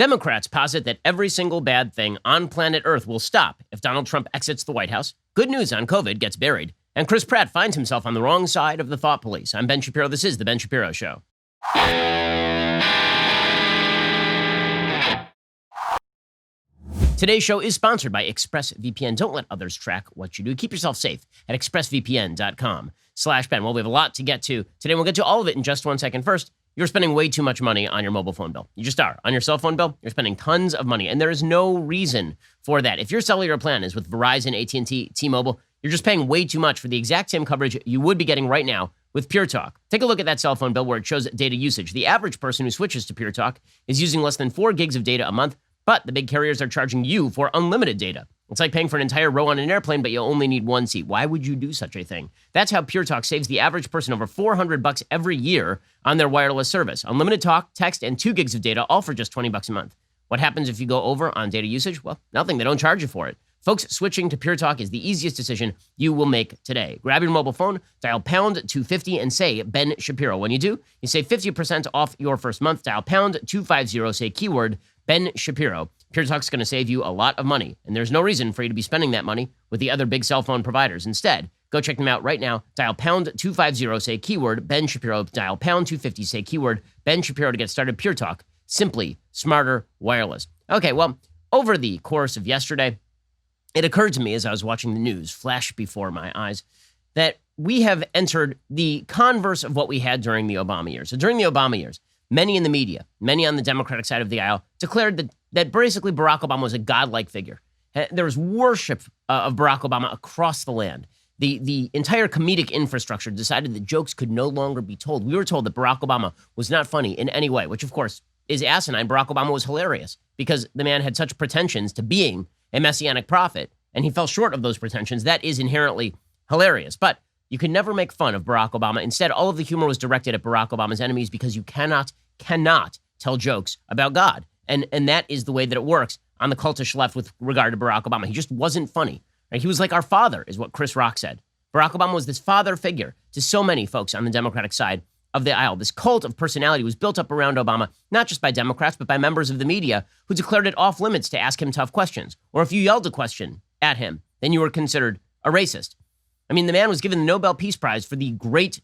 Democrats posit that every single bad thing on planet Earth will stop if Donald Trump exits the White House. Good news on COVID gets buried. And Chris Pratt finds himself on the wrong side of the thought police. I'm Ben Shapiro. This is The Ben Shapiro Show. Today's show is sponsored by ExpressVPN. Don't let others track what you do. Keep yourself safe at expressvpn.com/Ben. Well, we have a lot to get to today. We'll get to all of it in just 1 second. First, you're spending way too much money on your mobile phone bill. You just are. On your cell phone bill, you're spending tons of money, and there is no reason for that. If your cellular plan is with Verizon, AT&T, T-Mobile, you're just paying way too much for the exact same coverage you would be getting right now with Pure Talk. Take a look at that cell phone bill where it shows data usage. The average person who switches to Pure Talk is using less than 4 gigs of data a month, but the big carriers are charging you for unlimited data. It's like paying for an entire row on an airplane, but you only need one seat. Why would you do such a thing? That's how Pure Talk saves the average person over $400 every year on their wireless service. Unlimited talk, text, and 2 gigs of data, all for just $20 a month. What happens if you go over on data usage? Well, nothing. They don't charge you for it. Folks, switching to Pure Talk is the easiest decision you will make today. Grab your mobile phone, dial pound 250, and say Ben Shapiro. When you do, you save 50% off your first month. Dial pound 250, say keyword Ben Shapiro. Pure Talk's going to save you a lot of money, and there's no reason for you to be spending that money with the other big cell phone providers. Instead, go check them out right now. Dial pound 250, say keyword Ben Shapiro. Dial pound 250, say keyword Ben Shapiro to get started. Pure Talk, simply smarter wireless. Okay, well, over the course of yesterday, it occurred to me as I was watching the news flash before my eyes that we have entered the converse of what we had during the Obama years. So during the Obama years, many in the media, many on the Democratic side of the aisle, declared that basically Barack Obama was a godlike figure. There was worship of Barack Obama across the land. The entire comedic infrastructure decided that jokes could no longer be told. We were told that Barack Obama was not funny in any way, which of course is asinine. Barack Obama was hilarious because the man had such pretensions to being a messianic prophet, and he fell short of those pretensions. That is inherently hilarious. But you can never make fun of Barack Obama. Instead, all of the humor was directed at Barack Obama's enemies because you cannot tell jokes about God. And that is the way that it works on the cultish left with regard to Barack Obama. He just wasn't funny. Right? He was like our father, is what Chris Rock said. Barack Obama was this father figure to so many folks on the Democratic side of the aisle. This cult of personality was built up around Obama, not just by Democrats, but by members of the media who declared it off limits to ask him tough questions. Or if you yelled a question at him, then you were considered a racist. I mean, the man was given the Nobel Peace Prize for the great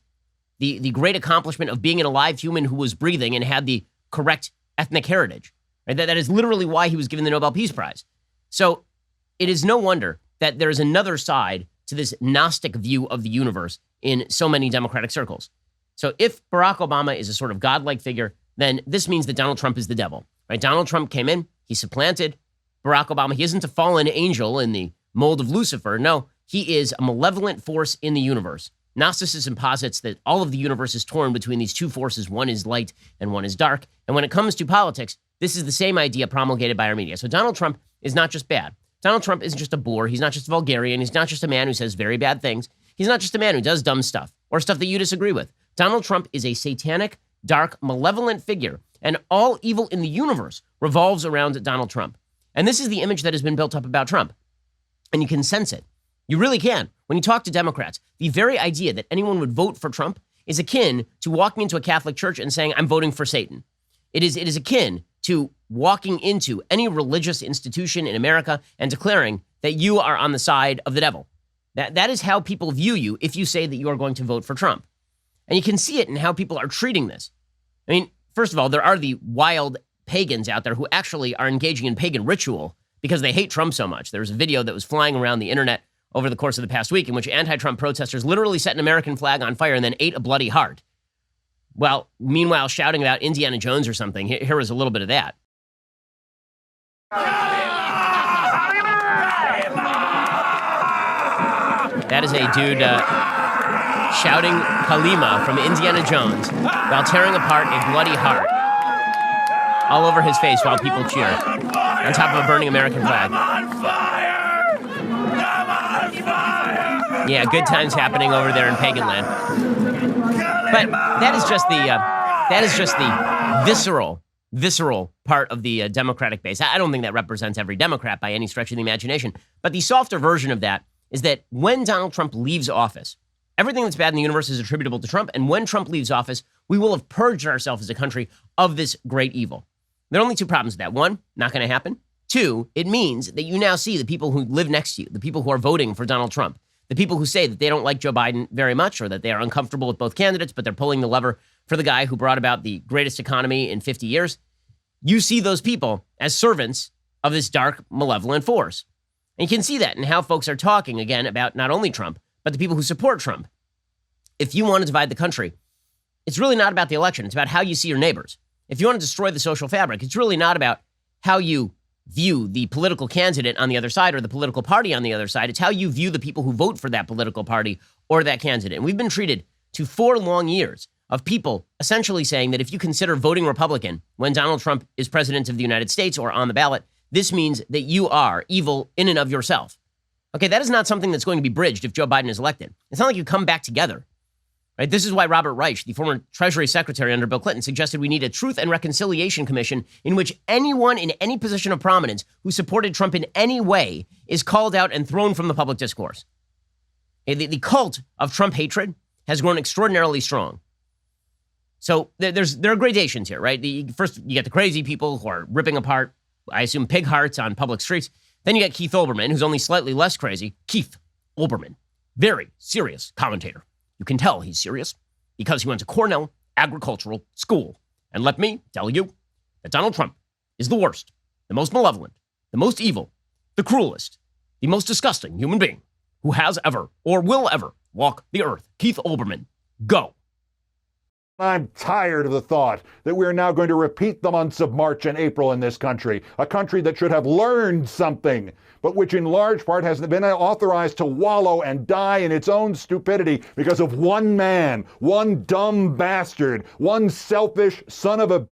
accomplishment of being an alive human who was breathing and had the correct ethnic heritage. Right? That is literally why he was given the Nobel Peace Prize. So it is no wonder that there is another side to this Gnostic view of the universe in so many Democratic circles. So if Barack Obama is a sort of godlike figure, then this means that Donald Trump is the devil. Right? Donald Trump came in, he supplanted Barack Obama. He isn't a fallen angel in the mold of Lucifer. No, he is a malevolent force in the universe. Gnosticism posits that all of the universe is torn between these two forces. One is light and one is dark. And when it comes to politics, this is the same idea promulgated by our media. So Donald Trump is not just bad. Donald Trump isn't just a bore. He's not just a vulgarian. He's not just a man who says very bad things. He's not just a man who does dumb stuff or stuff that you disagree with. Donald Trump is a satanic, dark, malevolent figure, and all evil in the universe revolves around Donald Trump. And this is the image that has been built up about Trump. And you can sense it. You really can. When you talk to Democrats, the very idea that anyone would vote for Trump is akin to walking into a Catholic church and saying, I'm voting for Satan. It is akin to walking into any religious institution in America and declaring that you are on the side of the devil. That is how people view you if you say that you are going to vote for Trump. And you can see it in how people are treating this. I mean, first of all, there are the wild pagans out there who actually are engaging in pagan ritual because they hate Trump so much. There was a video that was flying around the internet over the course of the past week in which anti-Trump protesters literally set an American flag on fire and then ate a bloody heart. Well, meanwhile, shouting about Indiana Jones or something. Here was a little bit of that. That is a dude shouting Kalima from Indiana Jones while tearing apart a bloody heart all over his face while people cheer on top of a burning American flag. Yeah, good times happening over there in pagan land. But that is just the visceral part of the Democratic base. I don't think that represents every Democrat by any stretch of the imagination. But the softer version of that is that when Donald Trump leaves office, everything that's bad in the universe is attributable to Trump. And when Trump leaves office, we will have purged ourselves as a country of this great evil. There are only two problems with that. One, not going to happen. Two, it means that you now see the people who live next to you, the people who are voting for Donald Trump, the people who say that they don't like Joe Biden very much or that they are uncomfortable with both candidates, but they're pulling the lever for the guy who brought about the greatest economy in 50 years. You see those people as servants of this dark, malevolent force. And you can see that in how folks are talking, again, about not only Trump, but the people who support Trump. If you want to divide the country, it's really not about the election. It's about how you see your neighbors. If you want to destroy the social fabric, it's really not about how you view the political candidate on the other side or the political party on the other side. It's how you view the people who vote for that political party or that candidate. And we've been treated to 4 long years of people essentially saying that if you consider voting Republican when Donald Trump is president of the United States or on the ballot, this means that you are evil in and of yourself. Okay, that is not something that's going to be bridged if Joe Biden is elected. It's not like you come back together. Right? This is why Robert Reich, the former Treasury Secretary under Bill Clinton, suggested we need a Truth and Reconciliation Commission in which anyone in any position of prominence who supported Trump in any way is called out and thrown from the public discourse. The cult of Trump hatred has grown extraordinarily strong. So there are gradations here, right? First, you get the crazy people who are ripping apart, I assume, pig hearts on public streets. Then you get Keith Olbermann, who's only slightly less crazy. Keith Olbermann, very serious commentator. You can tell he's serious because he went to Cornell Agricultural School. And let me tell you that Donald Trump is the worst, the most malevolent, the most evil, the cruelest, the most disgusting human being who has ever or will ever walk the earth. Keith Olbermann, go. I'm tired of the thought that we're now going to repeat the months of March and April in this country, a country that should have learned something, but which in large part has been authorized to wallow and die in its own stupidity because of one man, one dumb bastard, one selfish son of a,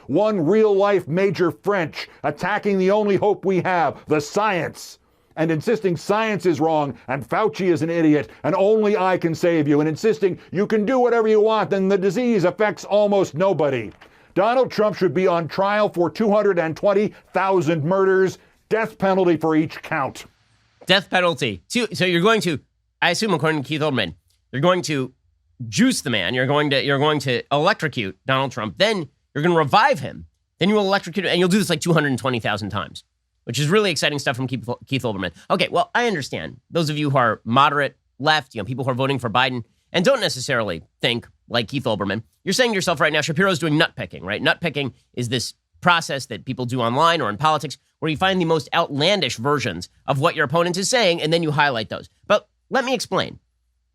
one real-life Major French attacking the only hope we have, the science, and insisting science is wrong and Fauci is an idiot and only I can save you, and insisting you can do whatever you want and the disease affects almost nobody. Donald Trump should be on trial for 220,000 murders, death penalty for each count. Death penalty. So you're going to, I assume according to Keith Olbermann, you're going to juice the man, you're going to electrocute Donald Trump, then you're going to revive him, then you will electrocute, and you'll do this like 220,000 times. Which is really exciting stuff from Keith Olbermann. Okay, well, I understand. Those of you who are moderate, left, people who are voting for Biden and don't necessarily think like Keith Olbermann, you're saying to yourself right now, Shapiro's doing nutpicking, right? Nutpicking is this process that people do online or in politics where you find the most outlandish versions of what your opponent is saying and then you highlight those. But let me explain.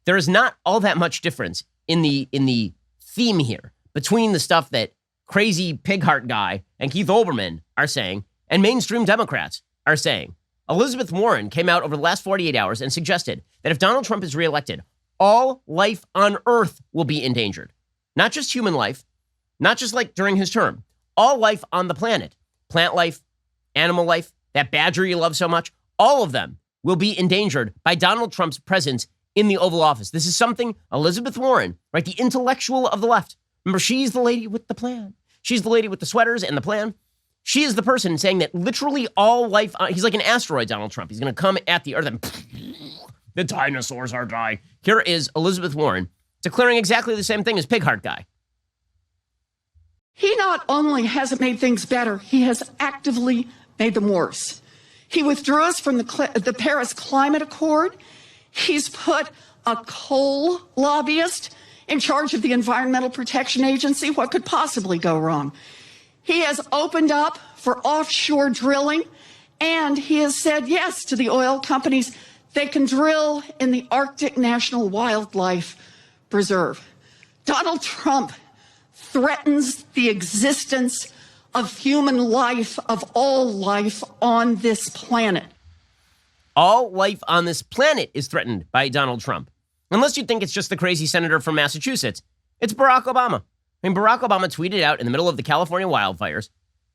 There is not all that much difference in the theme here between the stuff that crazy pig heart guy and Keith Olbermann are saying and mainstream Democrats are saying. Elizabeth Warren came out over the last 48 hours and suggested that if Donald Trump is reelected, all life on Earth will be endangered. Not just human life, not just like during his term, all life on the planet, plant life, animal life, that badger you love so much, all of them will be endangered by Donald Trump's presence in the Oval Office. This is something Elizabeth Warren, right, the intellectual of the left. Remember, she's the lady with the plan. She's the lady with the sweaters and the plan. She is the person saying that literally all life, he's like an asteroid, Donald Trump. He's going to come at the earth and the dinosaurs are dying. Here is Elizabeth Warren declaring exactly the same thing as Pig Heart Guy. He not only hasn't made things better, he has actively made them worse. He withdrew us from the Paris Climate Accord. He's put a coal lobbyist in charge of the Environmental Protection Agency. What could possibly go wrong? He has opened up for offshore drilling, and he has said yes to the oil companies. They can drill in the Arctic National Wildlife Preserve. Donald Trump threatens the existence of human life, of all life on this planet. All life on this planet is threatened by Donald Trump. Unless you think it's just the crazy senator from Massachusetts, it's Barack Obama. I mean, Barack Obama tweeted out in the middle of the California wildfires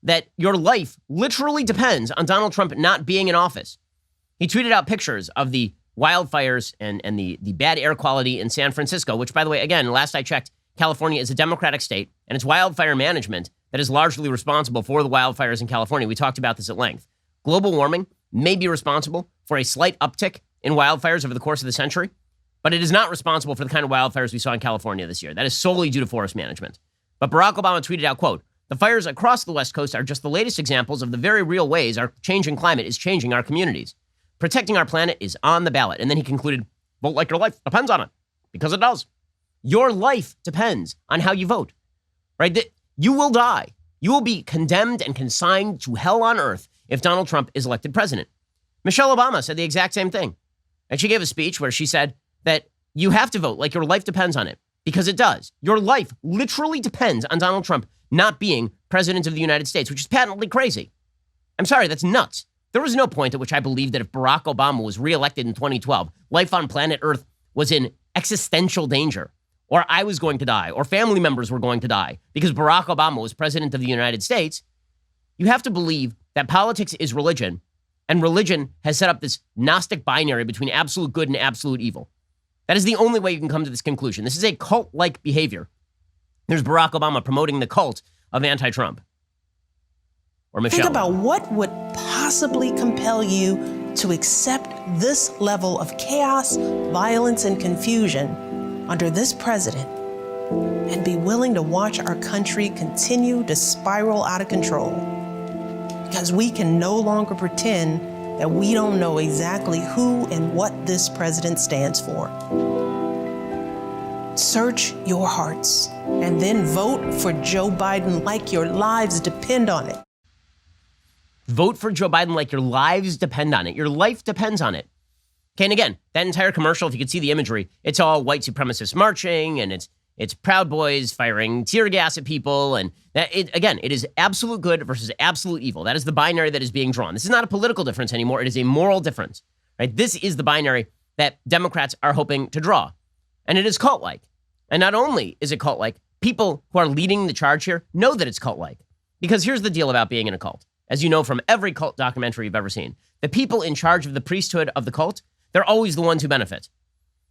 that your life literally depends on Donald Trump not being in office. He tweeted out pictures of the wildfires and the bad air quality in San Francisco, which, by the way, again, last I checked, California is a Democratic state, and it's wildfire management that is largely responsible for the wildfires in California. We talked about this at length. Global warming may be responsible for a slight uptick in wildfires over the course of the century, but it is not responsible for the kind of wildfires we saw in California this year. That is solely due to forest management. But Barack Obama tweeted out, quote, The fires across the West Coast are just the latest examples of the very real ways our changing climate is changing our communities. Protecting our planet is on the ballot. And then he concluded, vote like your life depends on it, because it does. Your life depends on how you vote, right? You will die. You will be condemned and consigned to hell on earth if Donald Trump is elected president. Michelle Obama said the exact same thing. And she gave a speech where she said that you have to vote like your life depends on it, because it does. Your life literally depends on Donald Trump not being president of the United States, which is patently crazy. I'm sorry, that's nuts. There was no point at which I believed that if Barack Obama was reelected in 2012, life on planet Earth was in existential danger, or I was going to die, or family members were going to die because Barack Obama was president of the United States. You have to believe that politics is religion, and religion has set up this Gnostic binary between absolute good and absolute evil. That is the only way you can come to this conclusion. This is a cult-like behavior. There's Barack Obama promoting the cult of anti-Trump. Or Michelle. Think about what would possibly compel you to accept this level of chaos, violence, and confusion under this president and be willing to watch our country continue to spiral out of control. Because we can no longer pretend that we don't know exactly who and what this president stands for. Search your hearts and then vote for Joe Biden like your lives depend on it. Vote for Joe Biden like your lives depend on it. Your life depends on it. Okay, and again, that entire commercial, if you could see the imagery, it's all white supremacists marching, and it's Proud Boys firing tear gas at people, and it is absolute good versus absolute evil. That is the binary that is being drawn. This is not a political difference anymore. It is a moral difference, right? This is the binary that Democrats are hoping to draw, and it is cult-like. And not only is it cult-like, people who are leading the charge here know that it's cult-like, because here's the deal about being in a cult. As you know from every cult documentary you've ever seen, the people in charge of the priesthood of the cult, they're always the ones who benefit.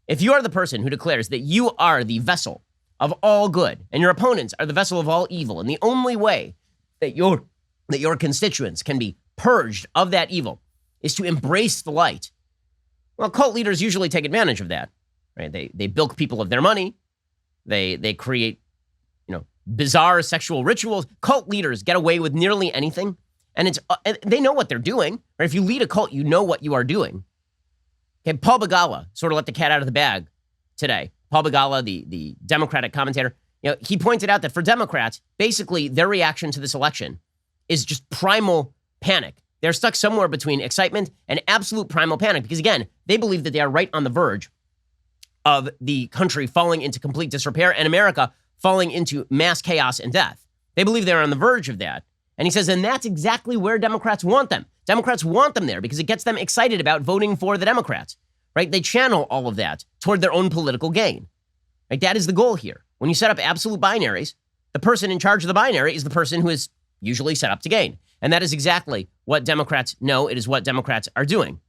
If you are the person who declares that you are the vessel of all good and your opponents are the vessel of all evil, and the only way that your constituents can be purged of that evil is to embrace the light, well, cult leaders usually take advantage of that, right? They bilk people of their money. They create, bizarre sexual rituals. Cult leaders get away with nearly anything. And they know what they're doing. Right? If you lead a cult, you know what you are doing. Okay, Paul Begala sort of let the cat out of the bag today. Paul Begala, the Democratic commentator, he pointed out that for Democrats, basically their reaction to this election is just primal panic. They're stuck somewhere between excitement and absolute primal panic because, again, they believe that they are right on the verge of the country falling into complete disrepair and America falling into mass chaos and death. They believe they're on the verge of that. And he says, and that's exactly where Democrats want them. Democrats want them there because it gets them excited about voting for the Democrats, right? They channel all of that toward their own political gain, right? That is the goal here. When you set up absolute binaries, the person in charge of the binary is the person who is usually set up to gain. And that is exactly what Democrats know. It is what Democrats are doing.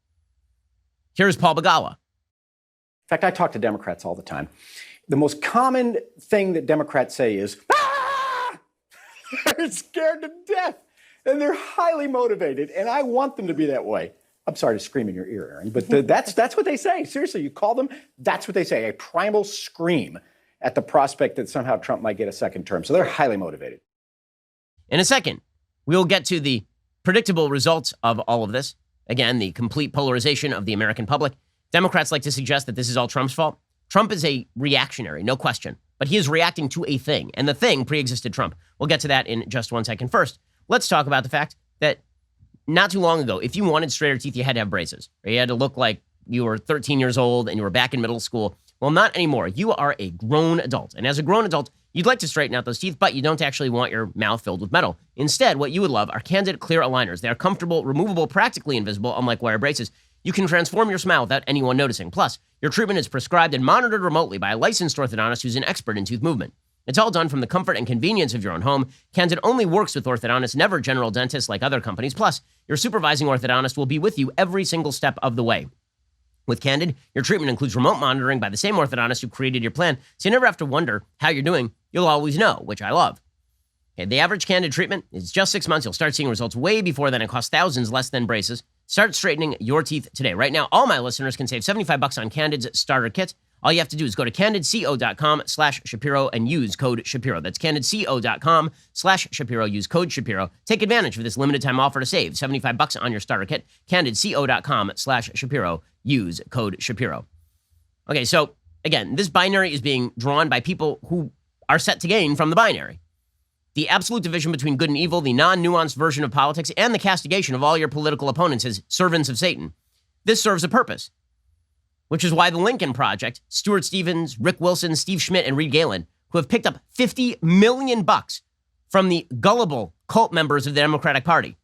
Here's Paul Begala. In fact, I talk to Democrats all the time. The most common thing that Democrats say is, they're scared to death, and they're highly motivated, and I want them to be that way. I'm sorry to scream in your ear, Aaron, but that's what they say. Seriously, you call them, that's what they say, a primal scream at the prospect that somehow Trump might get a second term. So they're highly motivated. In a second, we'll get to the predictable results of all of this. Again, the complete polarization of the American public. Democrats like to suggest that this is all Trump's fault. Trump is a reactionary, no question, but he is reacting to a thing, and the thing pre-existed Trump. We'll get to that in just 1 second. First, let's talk about the fact that not too long ago, if you wanted straighter teeth, you had to have braces. Right? You had to look like you were 13 years old and you were back in middle school. Well, not anymore. You are a grown adult, and as a grown adult, you'd like to straighten out those teeth, but you don't actually want your mouth filled with metal. Instead, what you would love are Candid clear aligners. They are comfortable, removable, practically invisible, unlike wire braces. You can transform your smile without anyone noticing. Plus, your treatment is prescribed and monitored remotely by a licensed orthodontist who's an expert in tooth movement. It's all done from the comfort and convenience of your own home. Candid only works with orthodontists, never general dentists like other companies. Plus, your supervising orthodontist will be with you every single step of the way. With Candid, your treatment includes remote monitoring by the same orthodontist who created your plan, so you never have to wonder how you're doing. You'll always know, which I love. Okay, the average Candid treatment is just 6 months. You'll start seeing results way before then. It costs thousands less than braces. Start straightening your teeth today. Right now, all my listeners can save $75 on Candid's starter kit. All you have to do is go to candidco.com/Shapiro and use code Shapiro. That's candidco.com/Shapiro. Use code Shapiro. Take advantage of this limited time offer to save $75 on your starter kit. candidco.com/Shapiro. Use code Shapiro. Okay, so again, this binary is being drawn by people who are set to gain from the binary. The absolute division between good and evil, the non-nuanced version of politics, and the castigation of all your political opponents as servants of Satan. This serves a purpose, which is why the Lincoln Project, Stuart Stevens, Rick Wilson, Steve Schmidt, and Reed Galen, who have picked up $50 million from the gullible cult members of the Democratic Party.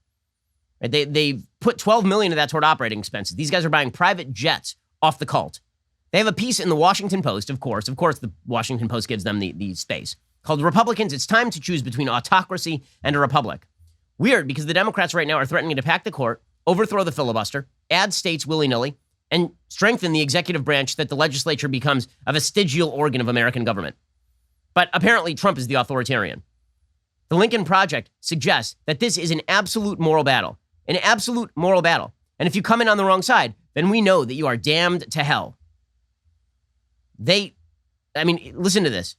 They put $12 million of that toward operating expenses. These guys are buying private jets off the cult. They have a piece in the Washington Post, of course the Washington Post gives them the space, called Republicans, It's Time to Choose Between Autocracy and a Republic. Weird, because the Democrats right now are threatening to pack the court, overthrow the filibuster, add states willy-nilly, and strengthen the executive branch that the legislature becomes a vestigial organ of American government. But apparently Trump is the authoritarian. The Lincoln Project suggests that this is an absolute moral battle. An absolute moral battle. And if you come in on the wrong side, then we know that you are damned to hell. Listen to this.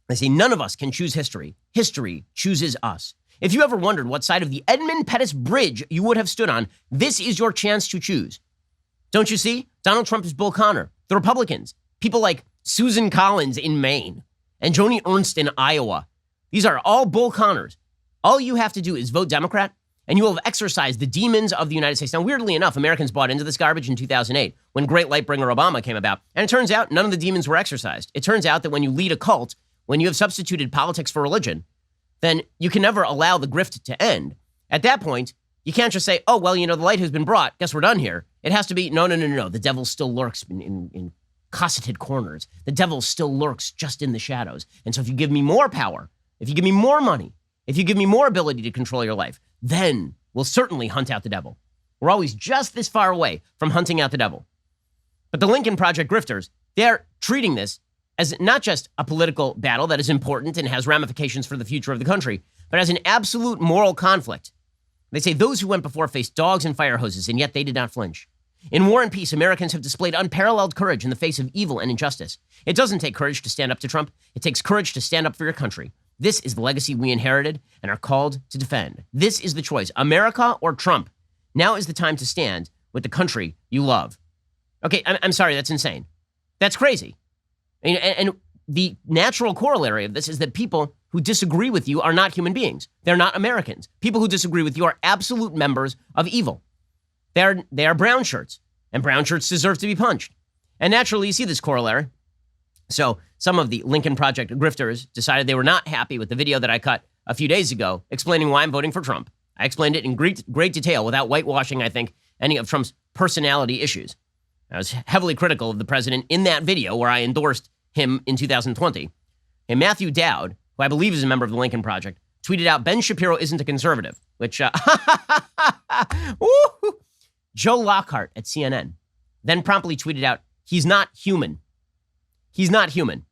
They say, none of us can choose history. History chooses us. If you ever wondered what side of the Edmund Pettus Bridge you would have stood on, this is your chance to choose. Don't you see? Donald Trump is Bull Connor. The Republicans, people like Susan Collins in Maine and Joni Ernst in Iowa. These are all Bull Connors. All you have to do is vote Democrat, and you will have exorcised the demons of the United States. Now, weirdly enough, Americans bought into this garbage in 2008 when Great Lightbringer Obama came about. And it turns out none of the demons were exorcised. It turns out that when you lead a cult, when you have substituted politics for religion, then you can never allow the grift to end. At that point, you can't just say, oh, well, the light has been brought. Guess we're done here. It has to be, no. The devil still lurks in cosseted corners. The devil still lurks just in the shadows. And so if you give me more power, if you give me more money, if you give me more ability to control your life, then we'll certainly hunt out the devil. We're always just this far away from hunting out the devil. But the Lincoln Project grifters, they're treating this as not just a political battle that is important and has ramifications for the future of the country, but as an absolute moral conflict. They say those who went before faced dogs and fire hoses, and yet they did not flinch. In War and Peace, Americans have displayed unparalleled courage in the face of evil and injustice. It doesn't take courage to stand up to Trump. It takes courage to stand up for your country. This is the legacy we inherited and are called to defend. This is the choice, America or Trump. Now is the time to stand with the country you love. Okay, I'm sorry, that's insane. That's crazy. And the natural corollary of this is that people who disagree with you are not human beings. They're not Americans. People who disagree with you are absolute members of evil. They are brown shirts, and brown shirts deserve to be punched. And naturally, you see this corollary. So some of the Lincoln Project grifters decided they were not happy with the video that I cut a few days ago explaining why I'm voting for Trump. I explained it in great detail without whitewashing, I think, any of Trump's personality issues. I was heavily critical of the president in that video where I endorsed him in 2020. And Matthew Dowd, who I believe is a member of the Lincoln Project, tweeted out, Ben Shapiro isn't a conservative, which, Joe Lockhart at CNN then promptly tweeted out, he's not human. He's not human.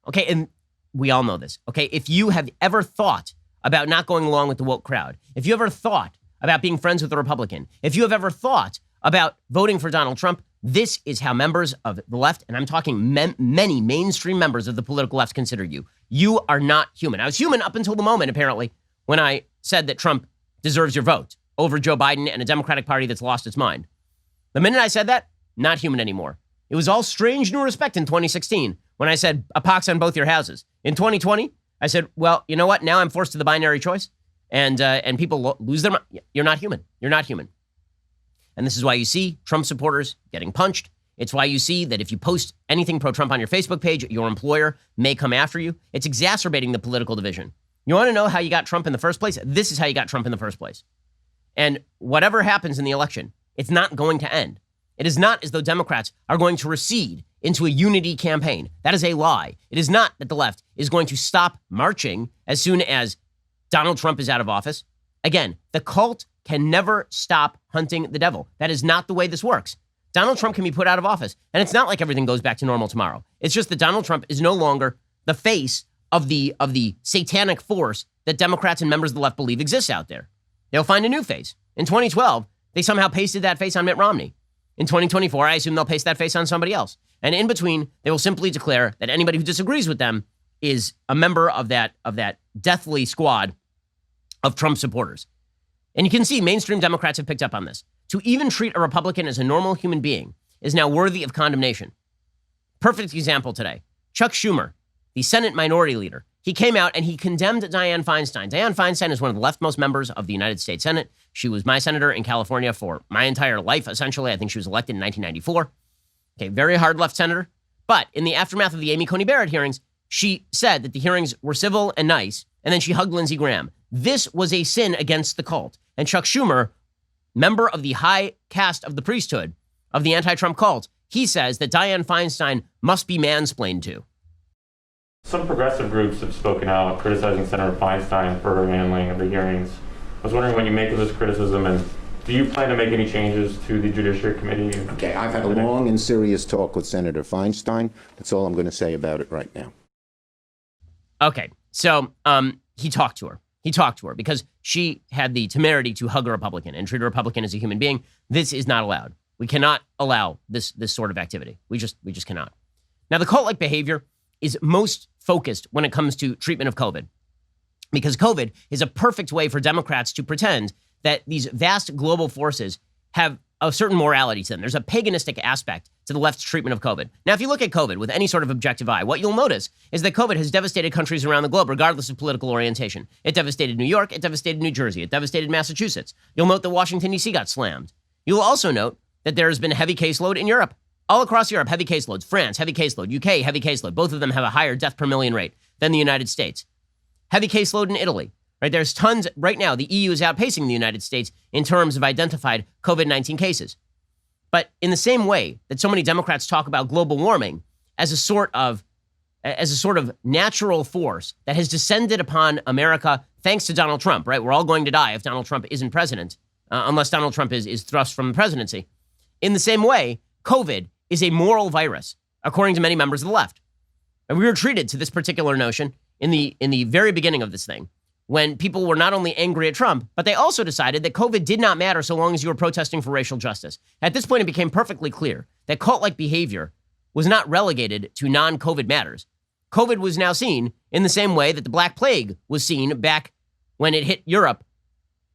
Okay, and we all know this. Okay, if you have ever thought about not going along with the woke crowd, if you ever thought about being friends with a Republican, if you have ever thought about voting for Donald Trump, this is how members of the left, and I'm talking many mainstream members of the political left, consider you. You are not human. I was human up until the moment, apparently, when I said that Trump deserves your vote over Joe Biden and a Democratic Party that's lost its mind. The minute I said that, not human anymore. It was all strange new respect in 2016 when I said a pox on both your houses. In 2020, I said, well, you know what? Now I'm forced to the binary choice, and people lose their mind. You're not human. You're not human. And this is why you see Trump supporters getting punched. It's why you see that if you post anything pro-Trump on your Facebook page, your employer may come after you. It's exacerbating the political division. You want to know how you got Trump in the first place? This is how you got Trump in the first place. And whatever happens in the election, it's not going to end. It is not as though Democrats are going to recede into a unity campaign. That is a lie. It is not that the left is going to stop marching as soon as Donald Trump is out of office. Again, the cult can never stop hunting the devil. That is not the way this works. Donald Trump can be put out of office, and it's not like everything goes back to normal tomorrow. It's just that Donald Trump is no longer the face of the satanic force that Democrats and members of the left believe exists out there. They'll find a new face. In 2012, they somehow pasted that face on Mitt Romney. In 2024, I assume they'll paste that face on somebody else. And in between, they will simply declare that anybody who disagrees with them is a member of that deathly squad of Trump supporters. And you can see mainstream Democrats have picked up on this. To even treat a Republican as a normal human being is now worthy of condemnation. Perfect example today. Chuck Schumer, the Senate Minority Leader, he came out and he condemned Dianne Feinstein. Dianne Feinstein is one of the leftmost members of the United States Senate. She was my senator in California for my entire life, essentially. I think she was elected in 1994. Okay, very hard left senator. But in the aftermath of the Amy Coney Barrett hearings, she said that the hearings were civil and nice, and then she hugged Lindsey Graham. This was a sin against the cult. And Chuck Schumer, member of the high caste of the priesthood of the anti-Trump cult, he says that Dianne Feinstein must be mansplained to. Some progressive groups have spoken out criticizing Senator Feinstein for her handling of the hearings. I was wondering what you make of this criticism, and do you plan to make any changes to the Judiciary Committee? Okay, I've had a long and serious talk with Senator Feinstein. That's all I'm going to say about it right now. Okay, so he talked to her. He talked to her because she had the temerity to hug a Republican and treat a Republican as a human being. This is not allowed. We cannot allow this sort of activity. We just cannot. Now, the cult-like behavior is most focused when it comes to treatment of COVID, because COVID is a perfect way for Democrats to pretend that these vast global forces have a certain morality to them. There's a paganistic aspect to the left's treatment of COVID. Now, if you look at COVID with any sort of objective eye, what you'll notice is that COVID has devastated countries around the globe, regardless of political orientation. It devastated New York. It devastated New Jersey. It devastated Massachusetts. You'll note that Washington, D.C. got slammed. You'll also note that there has been a heavy caseload in Europe. All across Europe, heavy caseloads. France, heavy caseload. UK, heavy caseload. Both of them have a higher death per million rate than the United States. Heavy caseload in Italy. Right? There's tons. Right now, the EU is outpacing the United States in terms of identified COVID-19 cases. But in the same way that so many Democrats talk about global warming as a sort of natural force that has descended upon America thanks to Donald Trump, right? We're all going to die if Donald Trump isn't president, unless Donald Trump is thrust from the presidency. In the same way, COVID is a moral virus, according to many members of the left. And we were treated to this particular notion in the very beginning of this thing, when people were not only angry at Trump, but they also decided that COVID did not matter so long as you were protesting for racial justice. At this point, it became perfectly clear that cult-like behavior was not relegated to non-COVID matters. COVID was now seen in the same way that the Black Plague was seen back when it hit Europe.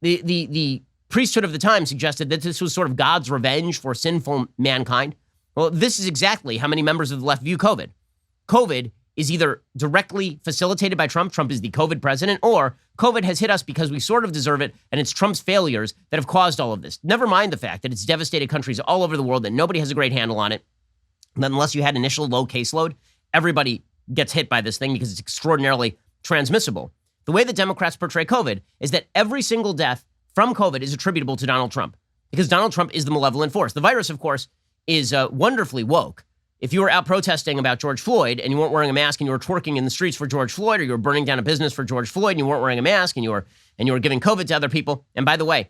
The priesthood of the time suggested that this was sort of God's revenge for sinful mankind. Well, this is exactly how many members of the left view COVID. COVID is either directly facilitated by Trump is the COVID president, or COVID has hit us because we sort of deserve it, and it's Trump's failures that have caused all of this. Never mind the fact that it's devastated countries all over the world, that nobody has a great handle on it. And then unless you had initial low caseload, everybody gets hit by this thing because it's extraordinarily transmissible. The way that Democrats portray COVID is that every single death from COVID is attributable to Donald Trump, because Donald Trump is the malevolent force. The virus, of course, is wonderfully woke. If you were out protesting about George Floyd and you weren't wearing a mask and you were twerking in the streets for George Floyd, or you were burning down a business for George Floyd and you weren't wearing a mask and you were giving COVID to other people. And by the way,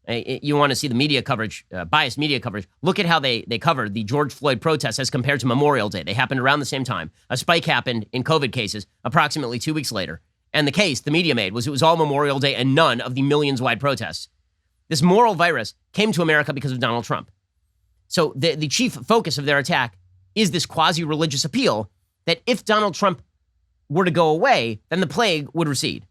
you want to see the media coverage, biased media coverage. Look at how they covered the George Floyd protests as compared to Memorial Day. They happened around the same time. A spike happened in COVID cases approximately 2 weeks later. And the case the media made was it was all Memorial Day and none of the millions-wide protests. This moral virus came to America because of Donald Trump. So the chief focus of their attack is this quasi-religious appeal that if Donald Trump were to go away, then the plague would recede.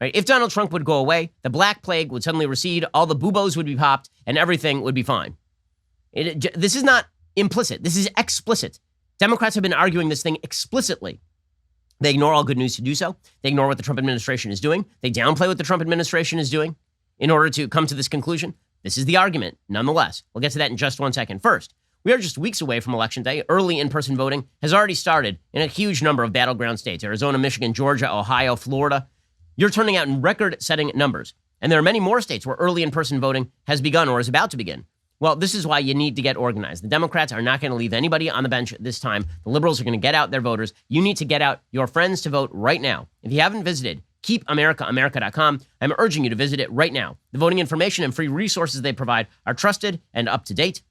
Right? If Donald Trump would go away, the Black Plague would suddenly recede, all the buboes would be popped, and everything would be fine. This is not implicit. This is explicit. Democrats have been arguing this thing explicitly. They ignore all good news to do so. They ignore what the Trump administration is doing. They downplay what the Trump administration is doing in order to come to this conclusion. This is the argument, nonetheless. We'll get to that in just 1 second. First, we are just weeks away from Election Day. Early in-person voting has already started in a huge number of battleground states: Arizona, Michigan, Georgia, Ohio, Florida. You're turning out in record-setting numbers. And there are many more states where early in-person voting has begun or is about to begin. Well, this is why you need to get organized. The Democrats are not going to leave anybody on the bench this time. The liberals are going to get out their voters. You need to get out your friends to vote right now. If you haven't visited keepamericaamerica.com, I'm urging you to visit it right now. The voting information and free resources they provide are trusted and up to date.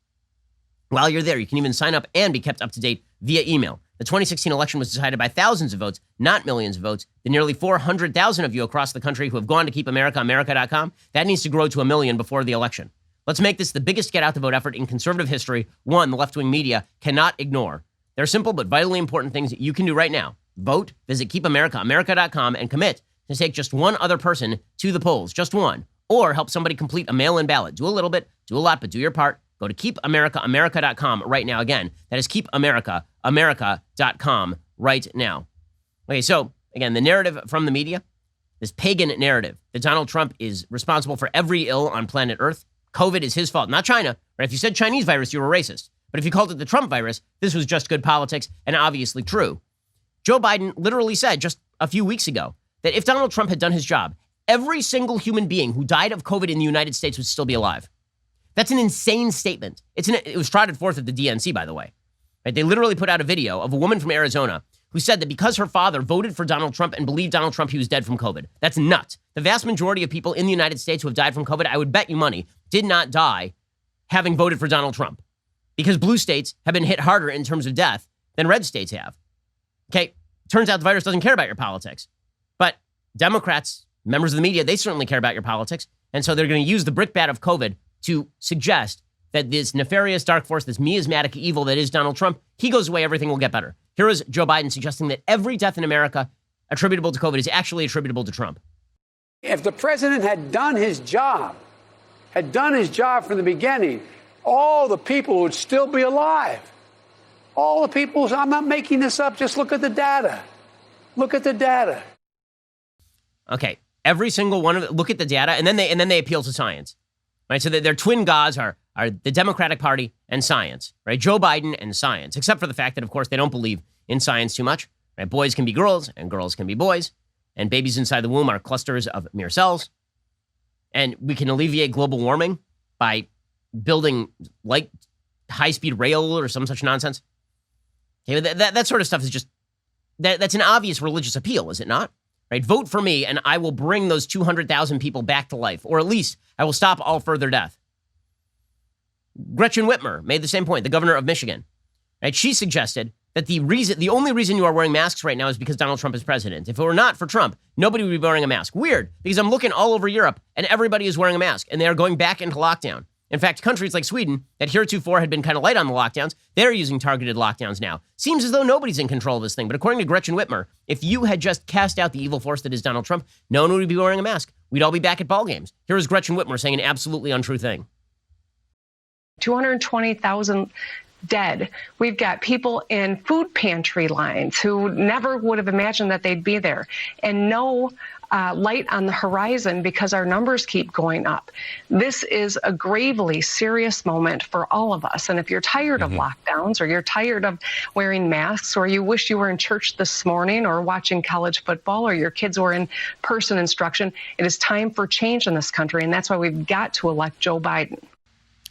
While you're there, you can even sign up and be kept up to date via email. The 2016 election was decided by thousands of votes, not millions of votes. The nearly 400,000 of you across the country who have gone to keepamericaamerica.com, that needs to grow to 1 million before the election. Let's make this the biggest get-out-the-vote effort in conservative history, one the left-wing media cannot ignore. There are simple but vitally important things that you can do right now. Vote, visit keepamericaamerica.com, and commit to take just one other person to the polls, just one, or help somebody complete a mail-in ballot. Do a little bit, do a lot, but do your part. Go to keepamericaamerica.com right now. Again, that is keepamericaamerica.com right now. Okay, so again, the narrative from the media, this pagan narrative that Donald Trump is responsible for every ill on planet Earth. COVID is his fault, not China. Right? If you said Chinese virus, you were racist. But if you called it the Trump virus, this was just good politics and obviously true. Joe Biden literally said just a few weeks ago that if Donald Trump had done his job, every single human being who died of COVID in the United States would still be alive. That's an insane statement. It was trotted forth at the DNC, by the way. Right? They literally put out a video of a woman from Arizona who said that because her father voted for Donald Trump and believed Donald Trump, he was dead from COVID. That's nuts. The vast majority of people in the United States who have died from COVID, I would bet you money, did not die having voted for Donald Trump, because blue states have been hit harder in terms of death than red states have. Okay, turns out the virus doesn't care about your politics. But Democrats, members of the media, they certainly care about your politics. And so they're going to use the brickbat of COVID to suggest that this nefarious dark force, this miasmatic evil that is Donald Trump, he goes away, everything will get better. Here is Joe Biden suggesting that every death in America attributable to COVID is actually attributable to Trump. If the president had done his job from the beginning, all the people would still be alive. All the people, I'm not making this up, just look at the data. Look at the data. Okay, every single one of them, look at the data, and then they appeal to science. Right? So their twin gods are the Democratic Party and science, right? Joe Biden and science, except for the fact that, of course, they don't believe in science too much. Right? Boys can be girls and girls can be boys, and babies inside the womb are clusters of mere cells. And we can alleviate global warming by building like high-speed rail or some such nonsense. Okay, that sort of stuff is just, that's an obvious religious appeal, is it not? Right? Vote for me and I will bring those 200,000 people back to life, or at least I will stop all further death. Gretchen Whitmer made the same point, the governor of Michigan. Right? She suggested that the only reason you are wearing masks right now is because Donald Trump is president. If it were not for Trump, nobody would be wearing a mask. Weird, because I'm looking all over Europe and everybody is wearing a mask and they are going back into lockdown. In fact, countries like Sweden that heretofore had been kind of light on the lockdowns, they're using targeted lockdowns now. Seems as though nobody's in control of this thing. But according to Gretchen Whitmer, if you had just cast out the evil force that is Donald Trump, no one would be wearing a mask. We'd all be back at ball games. Here is Gretchen Whitmer saying an absolutely untrue thing. 220,000 dead. We've got people in food pantry lines who never would have imagined that they'd be there, and no light on the horizon because our numbers keep going up. This is a gravely serious moment for all of us. And if you're tired of lockdowns, or you're tired of wearing masks, or you wish you were in church this morning or watching college football, or your kids were in person instruction, it is time for change in this country. And that's why we've got to elect Joe Biden.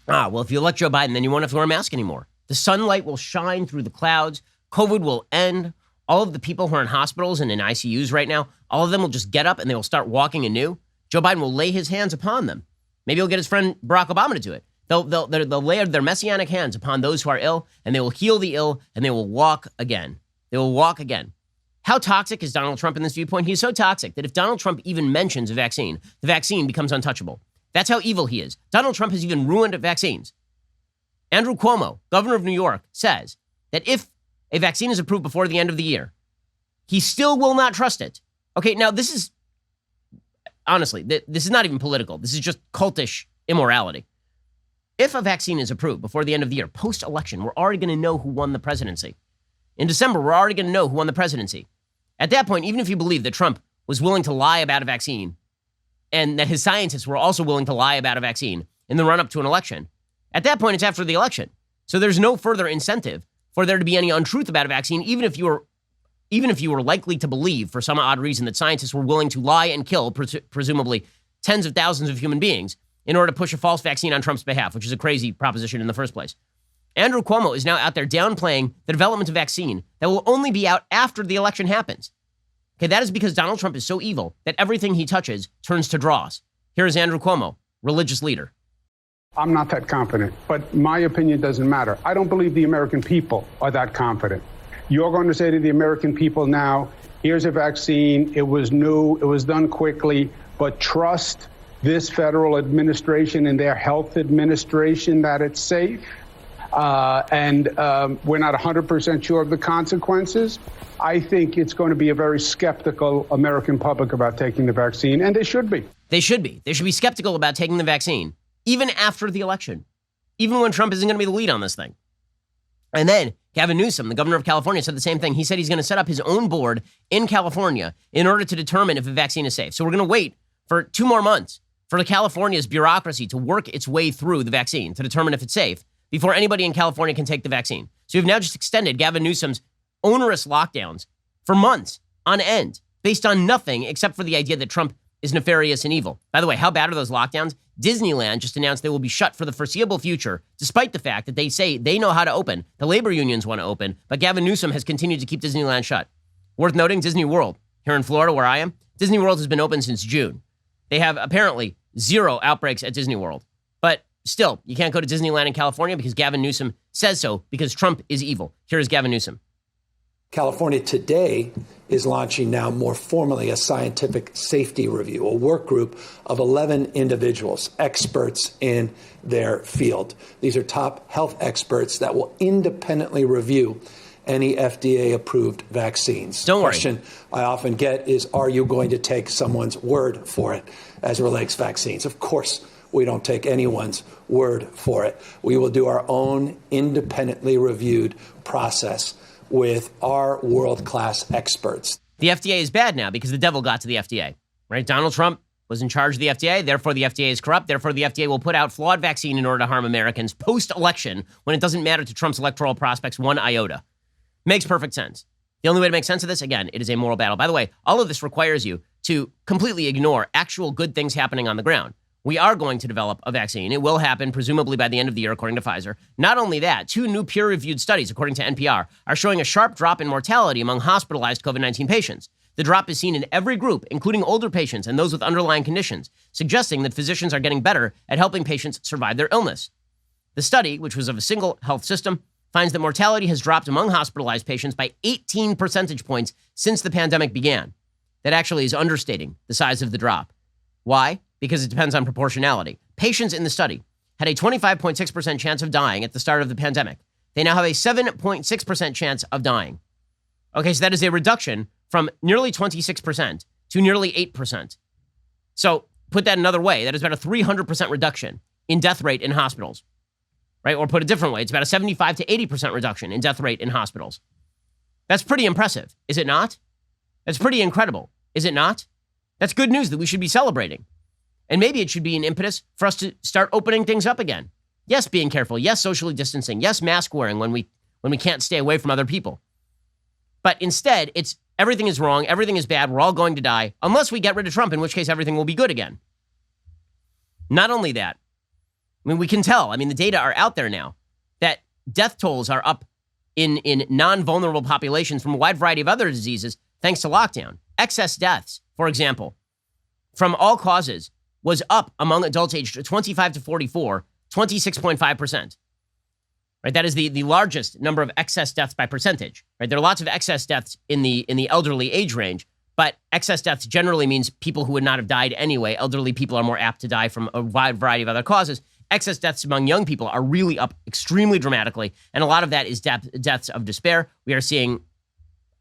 Well, if you elect Joe Biden, then you won't have to wear a mask anymore. The sunlight will shine through the clouds. COVID will end. All of the people who are in hospitals and in ICUs right now, all of them will just get up and they will start walking anew. Joe Biden will lay his hands upon them. Maybe he'll get his friend Barack Obama to do it. They'll lay their messianic hands upon those who are ill, and they will heal the ill, and they will walk again. They will walk again. How toxic is Donald Trump in this viewpoint? He's so toxic that if Donald Trump even mentions a vaccine, the vaccine becomes untouchable. That's how evil he is. Donald Trump has even ruined vaccines. Andrew Cuomo, governor of New York, says that if a vaccine is approved before the end of the year, he still will not trust it. Okay, now this is, honestly, this is not even political. This is just cultish immorality. If a vaccine is approved before the end of the year, post-election, we're already going to know who won the presidency. In December, we're already going to know who won the presidency. At that point, even if you believe that Trump was willing to lie about a vaccine and that his scientists were also willing to lie about a vaccine in the run-up to an election, at that point, it's after the election. So there's no further incentive for there to be any untruth about a vaccine, even if you were likely to believe for some odd reason that scientists were willing to lie and kill, presumably tens of thousands of human beings, in order to push a false vaccine on Trump's behalf, which is a crazy proposition in the first place. Andrew Cuomo is now out there downplaying the development of vaccine that will only be out after the election happens. Okay, that is because Donald Trump is so evil that everything he touches turns to dross. Here is Andrew Cuomo, religious leader. I'm not that confident, but my opinion doesn't matter. I don't believe the American people are that confident. You're going to say to the American people now, here's a vaccine, it was new, it was done quickly, but trust this federal administration and their health administration that it's safe. and we're not 100% sure of the consequences, I think it's going to be a very skeptical American public about taking the vaccine, and they should be. They should be. They should be skeptical about taking the vaccine, even after the election, even when Trump isn't going to be the lead on this thing. And then Gavin Newsom, the governor of California, said the same thing. He said he's going to set up his own board in California in order to determine if a vaccine is safe. So we're going to wait for 2 more months for California's bureaucracy to work its way through the vaccine to determine if it's safe before anybody in California can take the vaccine. So we've now just extended Gavin Newsom's onerous lockdowns for months on end, based on nothing except for the idea that Trump is nefarious and evil. By the way, how bad are those lockdowns? Disneyland just announced they will be shut for the foreseeable future, despite the fact that they say they know how to open. The labor unions want to open, but Gavin Newsom has continued to keep Disneyland shut. Worth noting, Disney World, here in Florida where I am, Disney World has been open since June. They have apparently 0 outbreaks at Disney World. But still, you can't go to Disneyland in California because Gavin Newsom says so, because Trump is evil. Here is Gavin Newsom. California today is launching now more formally a scientific safety review, a work group of 11 individuals, experts in their field. These are top health experts that will independently review any FDA-approved vaccines. Don't worry. The question I often get is, are you going to take someone's word for it as it relates to vaccines? Of course, we don't take anyone's word for it. We will do our own independently reviewed process with our world-class experts. The FDA is bad now because the devil got to the FDA, right? Donald Trump was in charge of the FDA, therefore the FDA is corrupt, therefore the FDA will put out flawed vaccine in order to harm Americans post-election when it doesn't matter to Trump's electoral prospects one iota. Makes perfect sense. The only way to make sense of this, again, it is a moral battle. By the way, all of this requires you to completely ignore actual good things happening on the ground. We are going to develop a vaccine. It will happen, presumably by the end of the year, according to Pfizer. Not only that, 2 new peer-reviewed studies, according to NPR, are showing a sharp drop in mortality among hospitalized COVID-19 patients. The drop is seen in every group, including older patients and those with underlying conditions, suggesting that physicians are getting better at helping patients survive their illness. The study, which was of a single health system, finds that mortality has dropped among hospitalized patients by 18 percentage points since the pandemic began. That actually is understating the size of the drop. Why? Because it depends on proportionality. Patients in the study had a 25.6% chance of dying at the start of the pandemic. They now have a 7.6% chance of dying. Okay, so that is a reduction from nearly 26% to nearly 8%. So put that another way, that is about a 300% reduction in death rate in hospitals, right? Or put a different way, it's about a 75 to 80% reduction in death rate in hospitals. That's pretty impressive, is it not? That's pretty incredible, is it not? That's good news that we should be celebrating. And maybe it should be an impetus for us to start opening things up again. Yes, being careful. Yes, socially distancing. Yes, mask wearing when we can't stay away from other people. But instead, it's everything is wrong, everything is bad, we're all going to die, unless we get rid of Trump, in which case everything will be good again. Not only that, I mean, we can tell, the data are out there now, that death tolls are up in non-vulnerable populations from a wide variety of other diseases thanks to lockdown. Excess deaths, for example, from all causes, was up among adults aged 25 to 44, 26.5%. Right, that is the largest number of excess deaths by percentage. Right, there are lots of excess deaths in the elderly age range, but excess deaths generally means people who would not have died anyway. Elderly people are more apt to die from a wide variety of other causes. Excess deaths among young people are really up extremely dramatically, and a lot of that is deaths of despair. We are seeing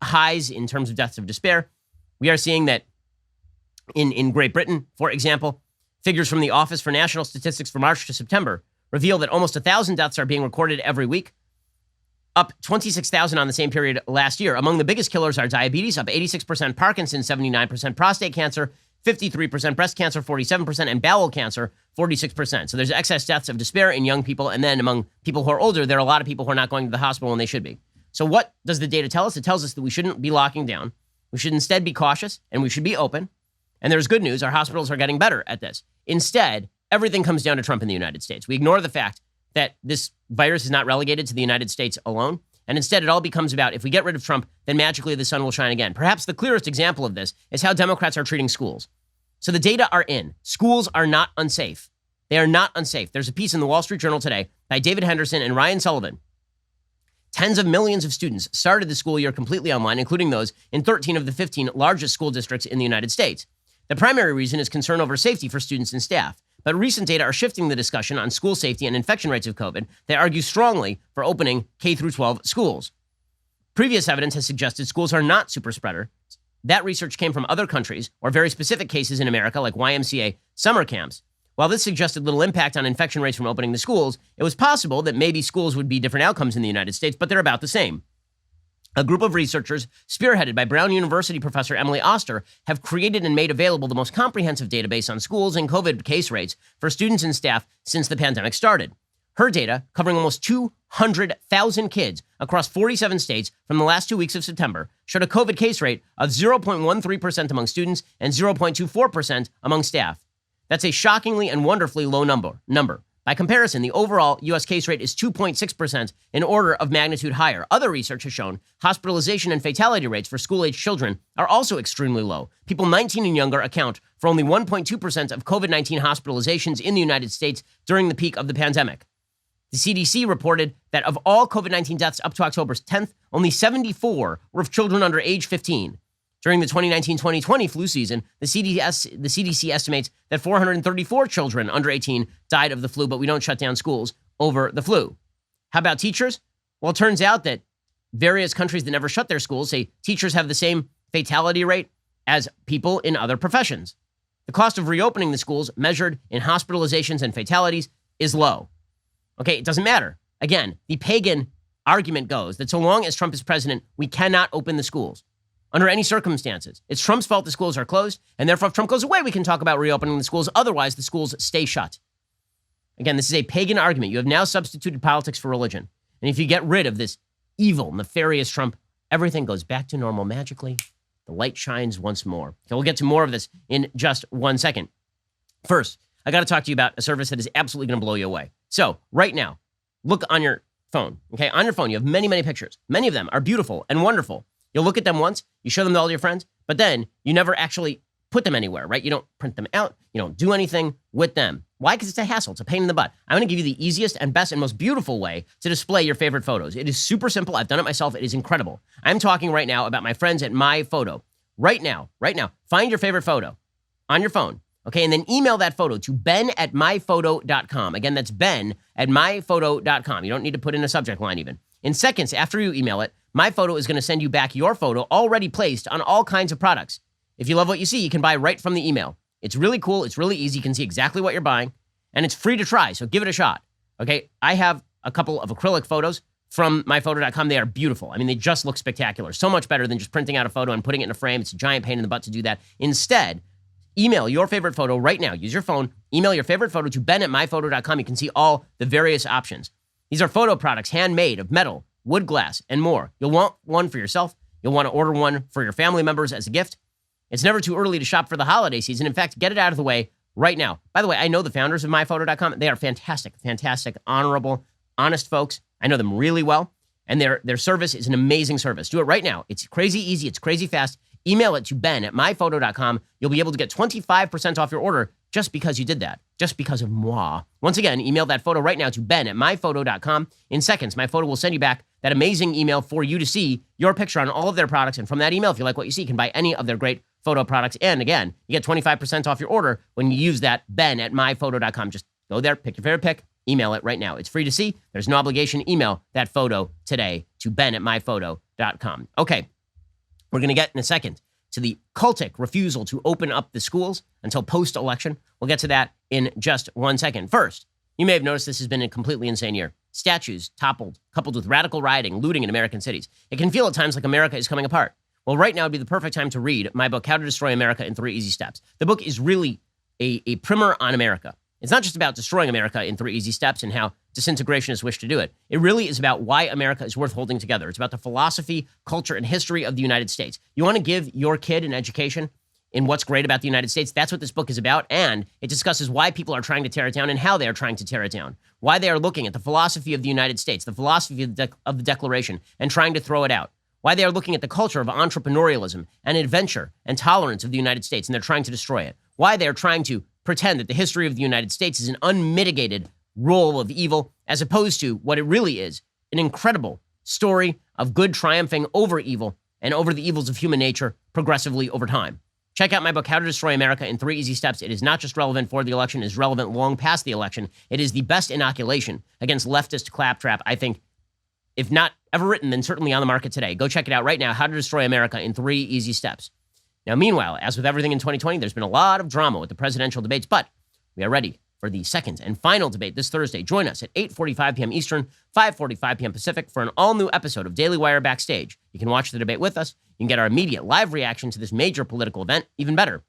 highs in terms of deaths of despair. We are seeing that in Great Britain, for example, figures from the Office for National Statistics for March to September reveal that almost 1,000 deaths are being recorded every week, up 26,000 on the same period last year. Among the biggest killers are diabetes, up 86%, Parkinson's, 79%, prostate cancer, 53%, breast cancer, 47%, and bowel cancer, 46%. So there's excess deaths of despair in young people, and then among people who are older, there are a lot of people who are not going to the hospital when they should be. So what does the data tell us? It tells us that we shouldn't be locking down. We should instead be cautious, and we should be open. And there's good news. Our hospitals are getting better at this. Instead, everything comes down to Trump in the United States. We ignore the fact that this virus is not relegated to the United States alone. And instead, it all becomes about, if we get rid of Trump, then magically the sun will shine again. Perhaps the clearest example of this is how Democrats are treating schools. So the data are in. Schools are not unsafe. They are not unsafe. There's a piece in the Wall Street Journal today by David Henderson and Ryan Sullivan. Tens of millions of students started the school year completely online, including those in 13 of the 15 largest school districts in the United States. The primary reason is concern over safety for students and staff. but recent data are shifting the discussion on school safety and infection rates of COVID. They argue strongly for opening K through 12 schools. Previous evidence has suggested schools are not super spreader. That research came from other countries or very specific cases in America like YMCA summer camps. While this suggested little impact on infection rates from opening the schools, it was possible that maybe schools would be different outcomes in the United States, but they're about the same. A group of researchers, spearheaded by Brown University professor Emily Oster, have created and made available the most comprehensive database on schools and COVID case rates for students and staff since the pandemic started. Her data, covering almost 200,000 kids across 47 states from the last 2 weeks of September, showed a COVID case rate of 0.13% among students and 0.24% among staff. That's a shockingly and wonderfully low number. By comparison, the overall U.S. case rate is 2.6%, an order of magnitude higher. Other research has shown hospitalization and fatality rates for school-age children are also extremely low. People 19 and younger account for only 1.2% of COVID-19 hospitalizations in the United States during the peak of the pandemic. The CDC reported that of all COVID-19 deaths up to October 10th, only 74 were of children under age 15. During the 2019-2020 flu season, the CDC estimates that 434 children under 18 died of the flu, but we don't shut down schools over the flu. How about teachers? Well, it turns out that various countries that never shut their schools say teachers have the same fatality rate as people in other professions. The cost of reopening the schools, measured in hospitalizations and fatalities, is low. Okay, it doesn't matter. Again, the pagan argument goes that so long as Trump is president, we cannot open the schools under any circumstances. It's Trump's fault the schools are closed, and therefore if Trump goes away, we can talk about reopening the schools. Otherwise, the schools stay shut. Again, this is a pagan argument. You have now substituted politics for religion. And if you get rid of this evil, nefarious Trump, everything goes back to normal magically. The light shines once more. Okay, we'll get to more of this in just 1 second. First, I got to talk to you about a service that is absolutely going to blow you away. So right now, look on your phone. Okay, on your phone, you have many, many pictures. Many of them are beautiful and wonderful. You'll look at them once, you show them to all your friends, but then you never actually put them anywhere, right? You don't print them out. You don't do anything with them. Why? Because it's a hassle. It's a pain in the butt. I'm going to give you the easiest and best and most beautiful way to display your favorite photos. It is super simple. I've done it myself. It is incredible. I'm talking right now about my friends at MyPhoto. Right now, find your favorite photo on your phone. Okay, and then email that photo to ben@myphoto.com. Again, that's ben@myphoto.com. You don't need to put in a subject line even. In seconds after you email it, MyPhoto is going to send you back your photo already placed on all kinds of products. If you love what you see, you can buy right from the email. It's really cool. It's really easy. You can see exactly what you're buying, and it's free to try, so give it a shot. Okay, I have a couple of acrylic photos from myphoto.com. They are beautiful. I mean, they just look spectacular. So much better than just printing out a photo and putting it in a frame. It's a giant pain in the butt to do that. Instead, email your favorite photo right now. Use your phone. Email your favorite photo to ben@myphoto.com. You can see all the various options. These are photo products handmade of metal, wood glass, and more. You'll want one for yourself. You'll want to order one for your family members as a gift. It's never too early to shop for the holiday season. In fact, get it out of the way right now. By the way, I know the founders of myphoto.com. They are fantastic, honorable, honest folks. I know them really well, and their service is an amazing service. Do it right now. It's crazy easy. It's crazy fast. Email it to ben@myphoto.com. You'll be able to get 25% off your order just because you did that, just because of moi. Once again, email that photo right now to ben@myphoto.com. In seconds, MyPhoto will send you back that amazing email for you to see your picture on all of their products. And from that email, if you like what you see, you can buy any of their great photo products. And again, you get 25% off your order when you use that ben@myphoto.com. Just go there, pick your favorite pic, email it right now. It's free to see. There's no obligation. Email that photo today to ben@myphoto.com. Okay. We're going to get in a second to the cultic refusal to open up the schools until post-election. We'll get to that in just 1 second. First, you may have noticed this has been a completely insane year. Statues toppled, coupled with radical rioting, looting in American cities. It can feel at times like America is coming apart. Well, right now would be the perfect time to read my book, How to Destroy America in 3 Easy Steps. The book is really a primer on America. It's not just about destroying America in 3 easy steps and how disintegrationists wish to do it. It really is about why America is worth holding together. It's about the philosophy, culture, and history of the United States. You want to give your kid an education in what's great about the United States? That's what this book is about, and it discusses why people are trying to tear it down and how they are trying to tear it down, why they are looking at the philosophy of the United States, the philosophy of the Declaration, and trying to throw it out, why they are looking at the culture of entrepreneurialism and adventure and tolerance of the United States, and they're trying to destroy it, why they are trying to pretend that the history of the United States is an unmitigated role of evil, as opposed to what it really is, an incredible story of good triumphing over evil and over the evils of human nature progressively over time. Check out my book, How to Destroy America in 3 Easy Steps. It is not just relevant for the election, it is relevant long past the election. It is the best inoculation against leftist claptrap, I think, if not ever written, then certainly on the market today. Go check it out right now, How to Destroy America in 3 Easy Steps. Now, meanwhile, as with everything in 2020, there's been a lot of drama with the presidential debates, but we are ready for the second and final debate this Thursday. Join us at 8:45 p.m. Eastern, 5:45 p.m. Pacific for an all-new episode of Daily Wire Backstage. You can watch the debate with us. You can get our immediate live reaction to this major political event. Even better,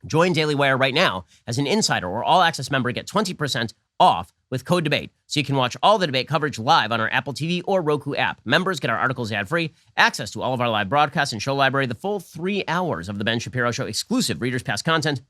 join Daily Wire right now as an insider or all-access member. Get 20% off with code DEBATE, so you can watch all the debate coverage live on our Apple TV or Roku app. Members get our articles ad-free, access to all of our live broadcasts and show library, the full 3 hours of The Ben Shapiro Show, exclusive Readers Pass content,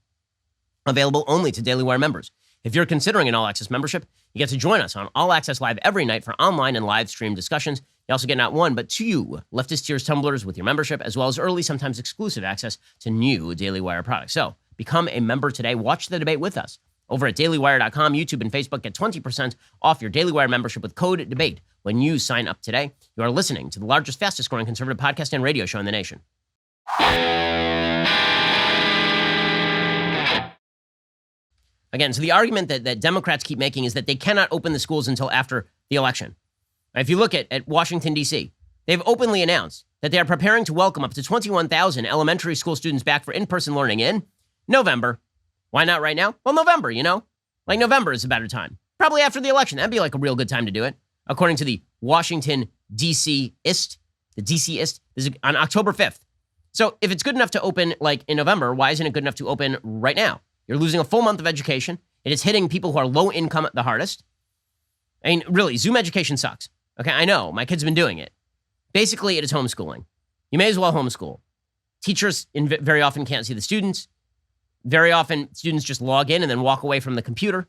available only to Daily Wire members. If you're considering an all-access membership, you get to join us on All Access Live every night for online and live stream discussions. You also get not 1, but 2 Leftist Tears tumblers with your membership, as well as early, sometimes exclusive access to new Daily Wire products. So become a member today. Watch the debate with us. Over at dailywire.com, YouTube, and Facebook, get 20% off your Daily Wire membership with code DEBATE when you sign up today. You are listening to the largest, fastest-growing conservative podcast and radio show in the nation. Again, so the argument that Democrats keep making is that they cannot open the schools until after the election. If you look at Washington, D.C., they've openly announced that they are preparing to welcome up to 21,000 elementary school students back for in-person learning in November. Why not right now? Well, November, Like November is a better time. Probably after the election. That'd be like a real good time to do it. According to the Washington, D.C.ist, this is on October 5th. So if it's good enough to open like in November, why isn't it good enough to open right now? You're losing a full month of education. It is hitting people who are low income the hardest. I mean, really, Zoom education sucks. Okay, I know. My kid's been doing it. Basically, it is homeschooling. You may as well homeschool. Teachers very often can't see the students. Very often, students just log in and then walk away from the computer.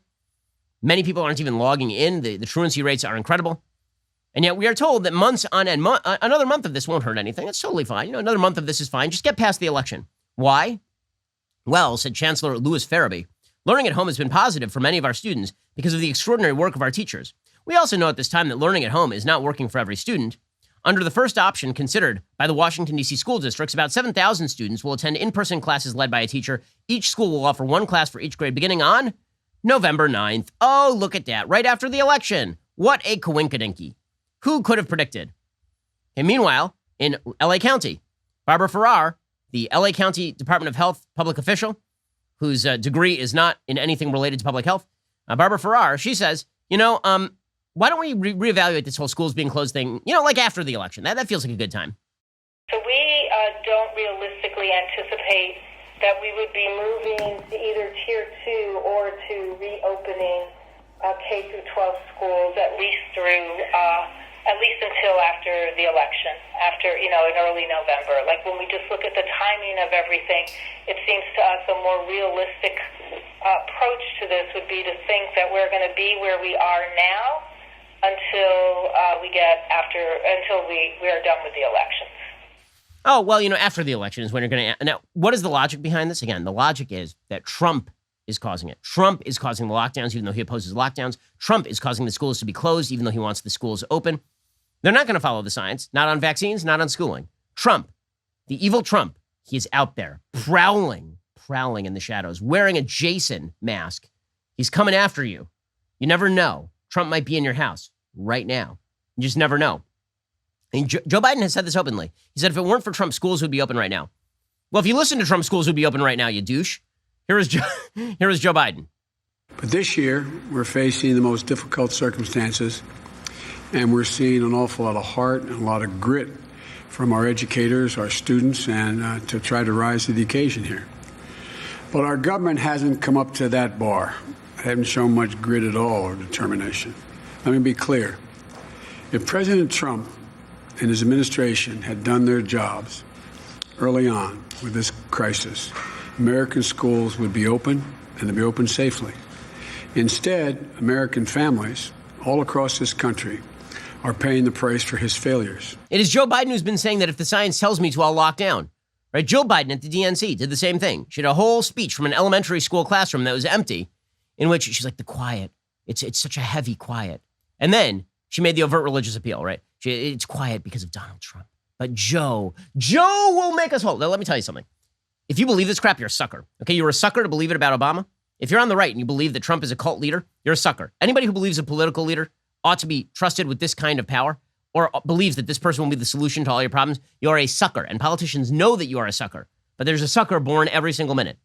Many people aren't even logging in. The truancy rates are incredible. And yet we are told that months on end, another month of this won't hurt anything. It's totally fine. Another month of this is fine. Just get past the election. Why? Well, said Chancellor Louis Farabee, learning at home has been positive for many of our students because of the extraordinary work of our teachers. We also know at this time that learning at home is not working for every student. Under the first option considered by the Washington, D.C. school districts, about 7,000 students will attend in-person classes led by a teacher. Each school will offer 1 class for each grade beginning on November 9th. Oh, look at that. Right after the election. What a coinkydinky. Who could have predicted? And meanwhile, in L.A. County, Barbara Ferrer, the L.A. County Department of Health public official, whose degree is not in anything related to public health, Barbara Ferrer, she says, why don't we reevaluate this whole schools being closed thing, like after the election? That feels like a good time. So we don't realistically anticipate that we would be moving to either Tier 2 or to reopening K through 12 schools at least until after the election, in early November. Like when we just look at the timing of everything, it seems to us a more realistic approach to this would be to think that we're going to be where we are now until we are done with the elections. Oh, well, after the election is when you're going to... Now, what is the logic behind this? Again, the logic is that Trump is causing it. Trump is causing the lockdowns, even though he opposes lockdowns. Trump is causing the schools to be closed, even though he wants the schools open. They're not going to follow the science, not on vaccines, not on schooling. Trump, the evil Trump, he is out there prowling in the shadows, wearing a Jason mask. He's coming after you. You never know. Trump might be in your house right now. You just never know. And Joe Biden has said this openly. He said if it weren't for Trump, schools would be open right now. Well, if you listen to Trump, schools would be open right now, you douche. Here is Joe Biden. But this year, we're facing the most difficult circumstances, and we're seeing an awful lot of heart and a lot of grit from our educators, our students, and to try to rise to the occasion here. But our government hasn't come up to that bar. They haven't shown much grit at all or determination. Let me be clear. If President Trump and his administration had done their jobs early on with this crisis, American schools would be open and they'd be open safely. Instead, American families all across this country are paying the price for his failures. It is Joe Biden who's been saying that if the science tells me to, I'll lock down. Right? Joe Biden at the DNC did the same thing. She had a whole speech from an elementary school classroom that was empty, in which she's like, the quiet. It's such a heavy quiet. And then she made the overt religious appeal, right? It's quiet because of Donald Trump. But Joe will make us whole. Now, let me tell you something. if you believe this crap, you're a sucker. Okay, you're a sucker to believe it about Obama. If you're on the right and you believe that Trump is a cult leader, you're a sucker. Anybody who believes a political leader ought to be trusted with this kind of power or believes that this person will be the solution to all your problems, you're a sucker. And politicians know that you are a sucker. But there's a sucker born every single minute.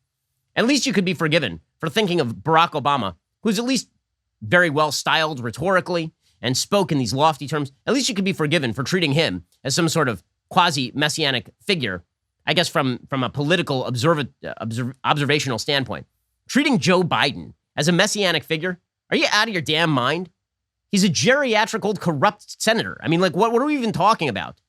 At least you could be forgiven for thinking of Barack Obama, who's at least very well styled rhetorically and spoke in these lofty terms. At least you could be forgiven for treating him as some sort of quasi-messianic figure, I guess from a political observational standpoint. Treating Joe Biden as a messianic figure? Are you out of your damn mind? He's a geriatric old corrupt senator. I mean, like, what are we even talking about?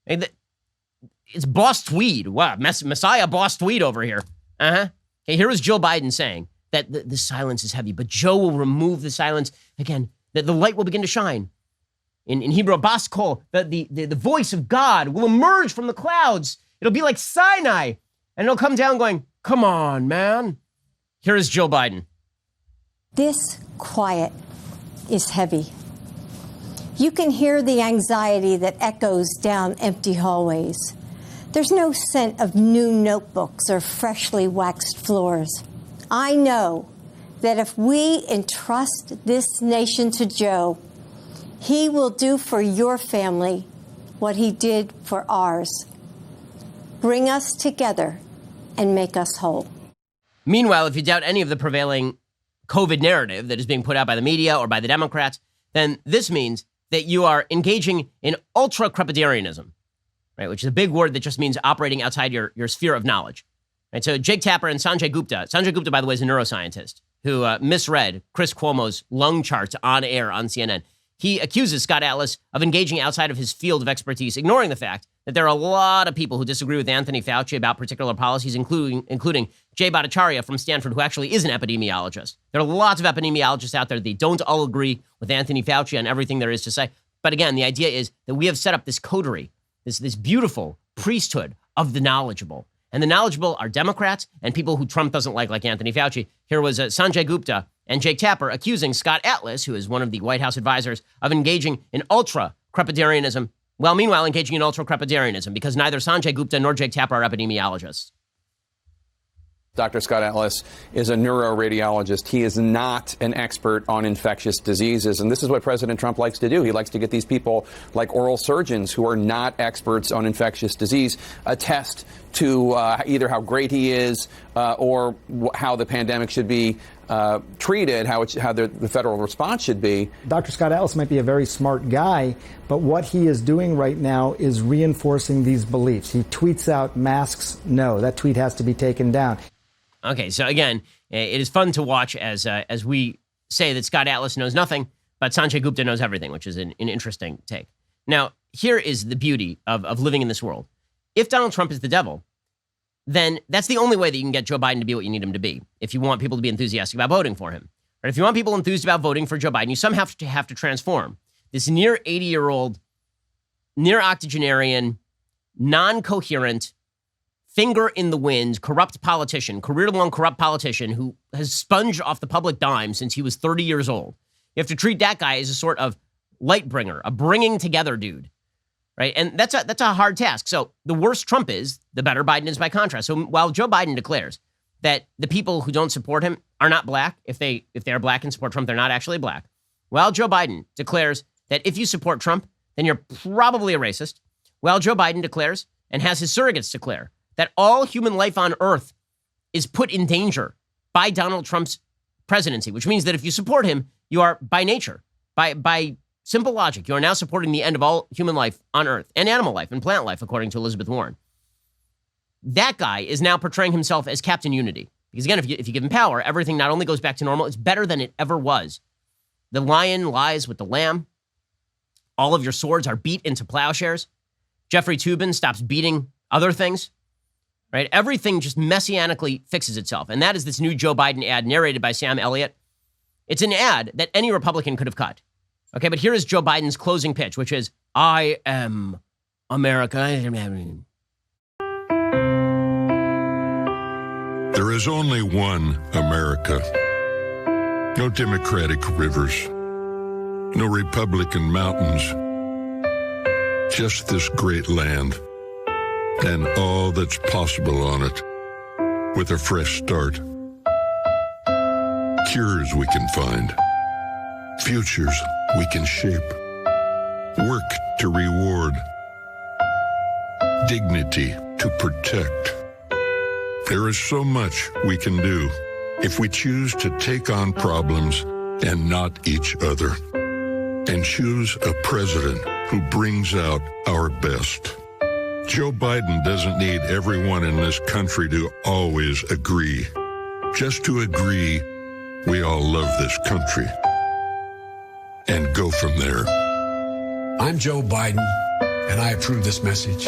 It's Boss Tweed. Wow, Messiah Boss Tweed over here. Okay, here was Joe Biden saying that the silence is heavy, but Joe will remove the silence. Again, that the light will begin to shine. In Hebrew, Bas Kol, the voice of God will emerge from the clouds. It'll be like Sinai, and it'll come down going, come on, man. Here is Joe Biden. This quiet is heavy. You can hear the anxiety that echoes down empty hallways. There's no scent of new notebooks or freshly waxed floors. I know that if we entrust this nation to Joe, he will do for your family what he did for ours. Bring us together and make us whole. Meanwhile, if you doubt any of the prevailing COVID narrative that is being put out by the media or by the Democrats, then this means that you are engaging in ultra-crepidarianism, right? Which is a big word that just means operating outside your sphere of knowledge. Right? So Jake Tapper and Sanjay Gupta. Sanjay Gupta, by the way, is a neuroscientist who misread Chris Cuomo's lung charts on air on CNN. He accuses Scott Atlas of engaging outside of his field of expertise, ignoring the fact that there are a lot of people who disagree with Anthony Fauci about particular policies, including Jay Bhattacharya from Stanford, who actually is an epidemiologist. There are lots of epidemiologists out there. They don't all agree with Anthony Fauci on everything there is to say. But again, the idea is that we have set up this coterie, this beautiful priesthood of the knowledgeable. And the knowledgeable are Democrats and people who Trump doesn't like Anthony Fauci. Here was Sanjay Gupta and Jake Tapper accusing Scott Atlas, who is one of the White House advisors, of engaging in ultra-crepidarianism, while meanwhile engaging in ultra-crepidarianism, because neither Sanjay Gupta nor Jake Tapper are epidemiologists. Dr. Scott Atlas is a neuroradiologist. He is not an expert on infectious diseases. And this is what President Trump likes to do. He likes to get these people like oral surgeons who are not experts on infectious disease attest to either how great he is or how the pandemic should be treated, how the federal response should be. Dr. Scott Atlas might be a very smart guy, but what he is doing right now is reinforcing these beliefs. He tweets out masks, no, that tweet has to be taken down. Okay, so again, it is fun to watch as we say that Scott Atlas knows nothing, but Sanjay Gupta knows everything, which is an interesting take. Now, here is the beauty of living in this world. If Donald Trump is the devil, then that's the only way that you can get Joe Biden to be what you need him to be, if you want people to be enthusiastic about voting for him. Or if you want people enthused about voting for Joe Biden, you somehow have to transform this near 80-year-old, near octogenarian, non-coherent, finger in the wind, corrupt politician, career-long corrupt politician who has sponged off the public dime since he was 30 years old. You have to treat that guy as a sort of light bringer, a bringing together dude, right? And that's a hard task. So the worse Trump is, the better Biden is by contrast. So while Joe Biden declares that the people who don't support him are not black, if they are black and support Trump, they're not actually black. While Joe Biden declares that if you support Trump, then you're probably a racist. While Joe Biden declares and has his surrogates declare that all human life on earth is put in danger by Donald Trump's presidency, which means that if you support him, you are by nature, by simple logic, you are now supporting the end of all human life on earth and animal life and plant life, according to Elizabeth Warren. That guy is now portraying himself as Captain Unity. Because again, if you give him power, everything not only goes back to normal, it's better than it ever was. The lion lies with the lamb. All of your swords are beat into plowshares. Jeffrey Toobin stops beating other things. Right? Everything just messianically fixes itself. And that is this new Joe Biden ad narrated by Sam Elliott. It's an ad that any Republican could have cut. Okay, but here is Joe Biden's closing pitch, which is, I am America. There is only one America. No Democratic rivers. No Republican mountains. Just this great land. And all that's possible on it. with a fresh start. Cures we can find. Futures we can shape. Work to reward. Dignity to protect. There is so much we can do if we choose to take on problems and not each other, and choose a president who brings out our best. Joe Biden doesn't need everyone in this country to always agree. Just to agree we all love this country, and go from there. I'm Joe Biden, and I approve this message.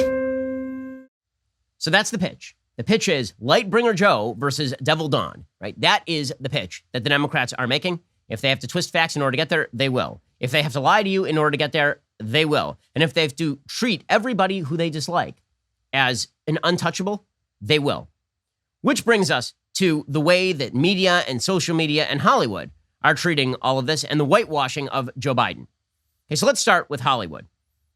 So that's the pitch. The pitch is Lightbringer Joe versus Devil Dawn, right? That is the pitch that the Democrats are making. If they have to twist facts in order to get there, they will. If they have to lie to you in order to get there, they will. And if they have to treat everybody who they dislike as an untouchable, they will. Which brings us to the way that media and social media and Hollywood are treating all of this and the whitewashing of Joe Biden. Okay, so let's start with Hollywood.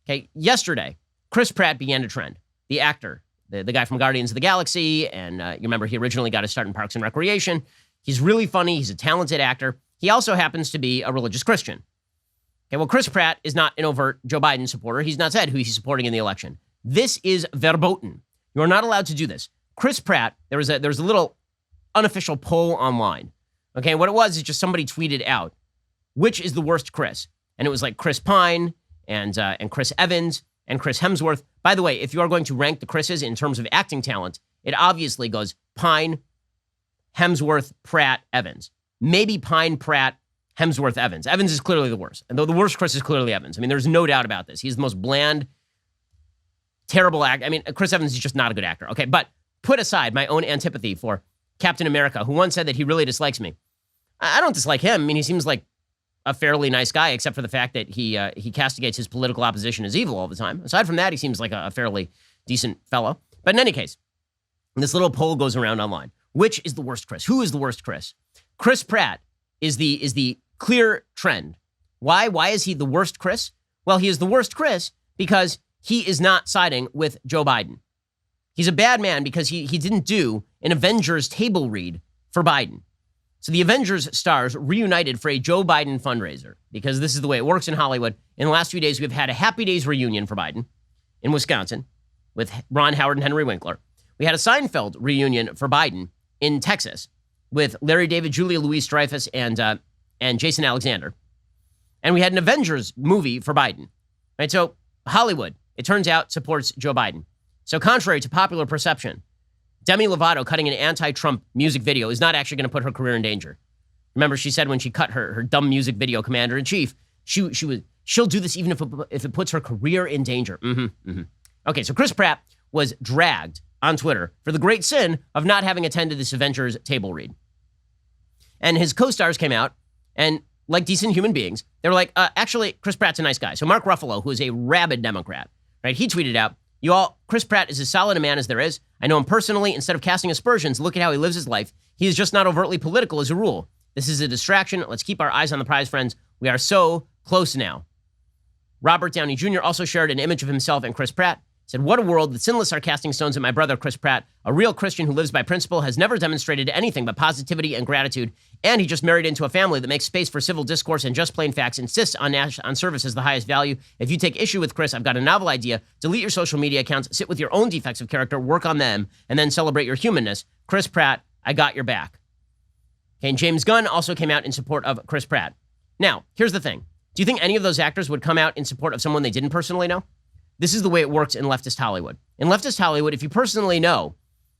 Okay, yesterday, Chris Pratt began to trend. The actor, the guy from Guardians of the Galaxy, and you remember he originally got his start in Parks and Recreation. He's really funny. He's a talented actor. He also happens to be a religious Christian. Okay, well, Chris Pratt is not an overt Joe Biden supporter. He's not said who he's supporting in the election. This is verboten. You are not allowed to do this. Chris Pratt, there was a little unofficial poll online. Okay, what it was is just somebody tweeted out, which is the worst Chris? And it was like Chris Pine and Chris Evans and Chris Hemsworth. By the way, if you are going to rank the Chris's in terms of acting talent, it obviously goes Pine, Hemsworth, Pratt, Evans. Maybe Pine, Pratt, Hemsworth, Evans. Evans is clearly the worst. And though the worst Chris is clearly Evans. I mean, there's no doubt about this. He's the most bland, terrible actor. I mean, Chris Evans is just not a good actor. Okay, but put aside my own antipathy for Captain America, who once said that he really dislikes me. I don't dislike him. I mean, he seems like a fairly nice guy, except for the fact that he castigates his political opposition as evil all the time. Aside from that, he seems like a fairly decent fellow. But in any case, this little poll goes around online. Which is the worst Chris? Who is the worst Chris? Chris Pratt is the clear trend. Why? Why is he the worst Chris? Well, he is the worst Chris because he is not siding with Joe Biden. He's a bad man because he didn't do an Avengers table read for Biden. So the Avengers stars reunited for a Joe Biden fundraiser because this is the way it works in Hollywood. In the last few days, we've had a Happy Days reunion for Biden in Wisconsin with Ron Howard and Henry Winkler. We had a Seinfeld reunion for Biden in Texas with Larry David, Julia Louis-Dreyfus, and Jason Alexander. And we had an Avengers movie for Biden. Right? So Hollywood, it turns out, supports Joe Biden. So contrary to popular perception, Demi Lovato cutting an anti-Trump music video is not actually going to put her career in danger. Remember, she said when she cut her dumb music video, Commander-in-Chief, she'll do this even if it puts her career in danger. Okay, so Chris Pratt was dragged on Twitter for the great sin of not having attended this Avengers table read. And his co-stars came out, and like decent human beings, they were like, actually, Chris Pratt's a nice guy. So Mark Ruffalo, who is a rabid Democrat, right, he tweeted out, Chris Pratt is as solid a man as there is. I know him personally. Instead of casting aspersions, look at how he lives his life. He is just not overtly political as a rule. This is a distraction. Let's keep our eyes on the prize, friends. We are so close now. Robert Downey Jr. also shared an image of himself and Chris Pratt. He said, what a world. The sinless are casting stones at my brother, Chris Pratt. A real Christian who lives by principle, has never demonstrated anything but positivity and gratitude. And he just married into a family that makes space for civil discourse and just plain facts, insists on service as the highest value. If you take issue with Chris, I've got a novel idea. Delete your social media accounts, sit with your own defects of character, work on them, and then celebrate your humanness. Chris Pratt, I got your back. Okay, and James Gunn also came out in support of Chris Pratt. Now, here's the thing. Do you think any of those actors would come out in support of someone they didn't personally know? This is the way it works in leftist Hollywood. In leftist Hollywood, if you personally know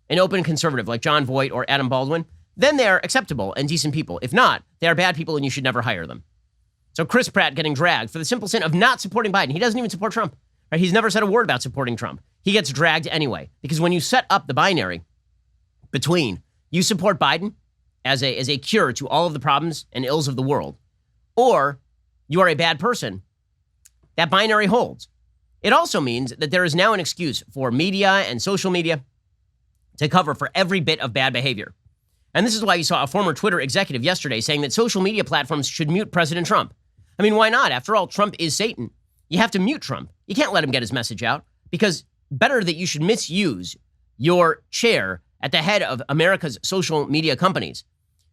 an open conservative like John Voight or Adam Baldwin, then they're acceptable and decent people. If not, they are bad people and you should never hire them. So Chris Pratt getting dragged for the simple sin of not supporting Biden. He doesn't even support Trump. Right? He's never said a word about supporting Trump. He gets dragged anyway. Because when you set up the binary between you support Biden as a cure to all of the problems and ills of the world, or you are a bad person, that binary holds. It also means that there is now an excuse for media and social media to cover for every bit of bad behavior. And this is why you saw a former Twitter executive yesterday saying that social media platforms should mute President Trump. I mean, why not? After all, Trump is Satan. You have to mute Trump. You can't let him get his message out because better that you should misuse your chair at the head of America's social media companies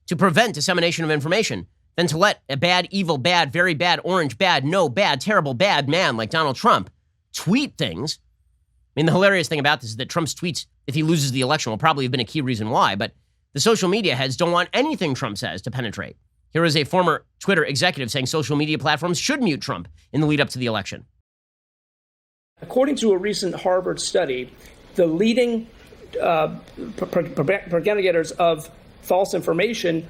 to prevent dissemination of information than to let a bad, evil, bad, very bad, orange, bad, no, bad, terrible, bad man like Donald Trump tweet things. I mean, the hilarious thing about this is that Trump's tweets, if he loses the election, will probably have been a key reason why, but the social media heads don't want anything Trump says to penetrate. Here is a former Twitter executive saying social media platforms should mute Trump in the lead up to the election. According to a recent Harvard study, the leading propagators of false information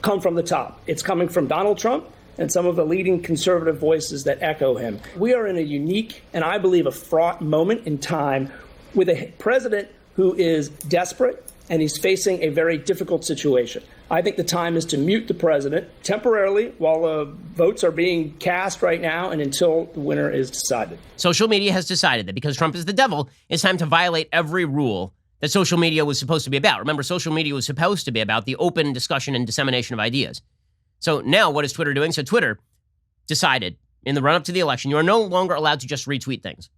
come from the top. It's coming from Donald Trump and some of the leading conservative voices that echo him. We are in a unique and I believe a fraught moment in time with a president who is desperate and he's facing a very difficult situation. I think the time is to mute the president temporarily while the votes are being cast right now and until the winner is decided. Social media has decided that because Trump is the devil, it's time to violate every rule that social media was supposed to be about. Remember, social media was supposed to be about the open discussion and dissemination of ideas. So now what is Twitter doing? So Twitter decided in the run-up to the election, you are no longer allowed to just retweet things.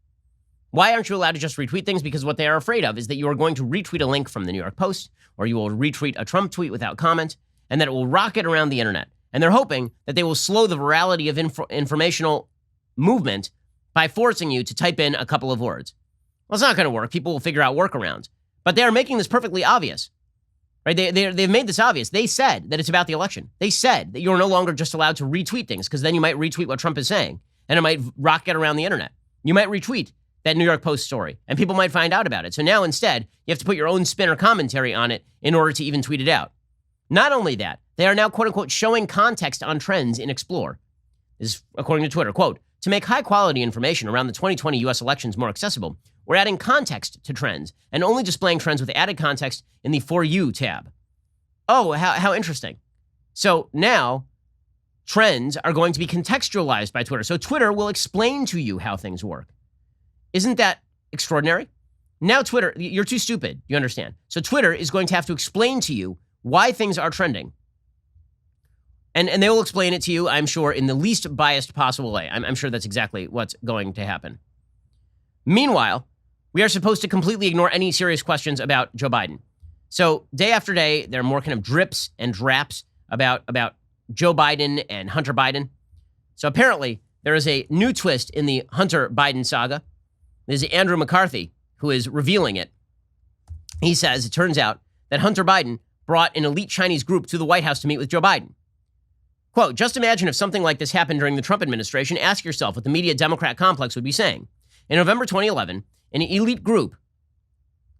Why aren't you allowed to just retweet things? Because what they are afraid of is that you are going to retweet a link from the New York Post, or you will retweet a Trump tweet without comment, and that it will rocket around the internet. And they're hoping that they will slow the virality of informational movement by forcing you to type in a couple of words. Well, it's not going to work. People will figure out workarounds. But they are making this perfectly obvious. Right? They've made this obvious. They said that it's about the election. They said that you're no longer just allowed to retweet things, because then you might retweet what Trump is saying, and it might rocket around the internet. You might retweet that New York Post story, and people might find out about it. So now instead, you have to put your own spin or commentary on it in order to even tweet it out. Not only that, they are now, quote unquote, showing context on trends in Explore. This is according to Twitter, quote, to make high quality information around the 2020 US elections more accessible, we're adding context to trends and only displaying trends with added context in the For You tab. Oh, how interesting. So now trends are going to be contextualized by Twitter. So Twitter will explain to you how things work. Isn't that extraordinary? Now Twitter, you're too stupid, you understand. So Twitter is going to have to explain to you why things are trending. And they will explain it to you, I'm sure, in the least biased possible way. I'm sure that's exactly what's going to happen. Meanwhile, we are supposed to completely ignore any serious questions about Joe Biden. So day after day, there are more kind of drips and draps about Joe Biden and Hunter Biden. So apparently, there is a new twist in the Hunter Biden saga. There's Andrew McCarthy who is revealing it. He says it turns out that Hunter Biden brought an elite Chinese group to the White House to meet with Joe Biden. Quote, just imagine if something like this happened during the Trump administration. Ask yourself what the media Democrat complex would be saying. In November 2011, an elite group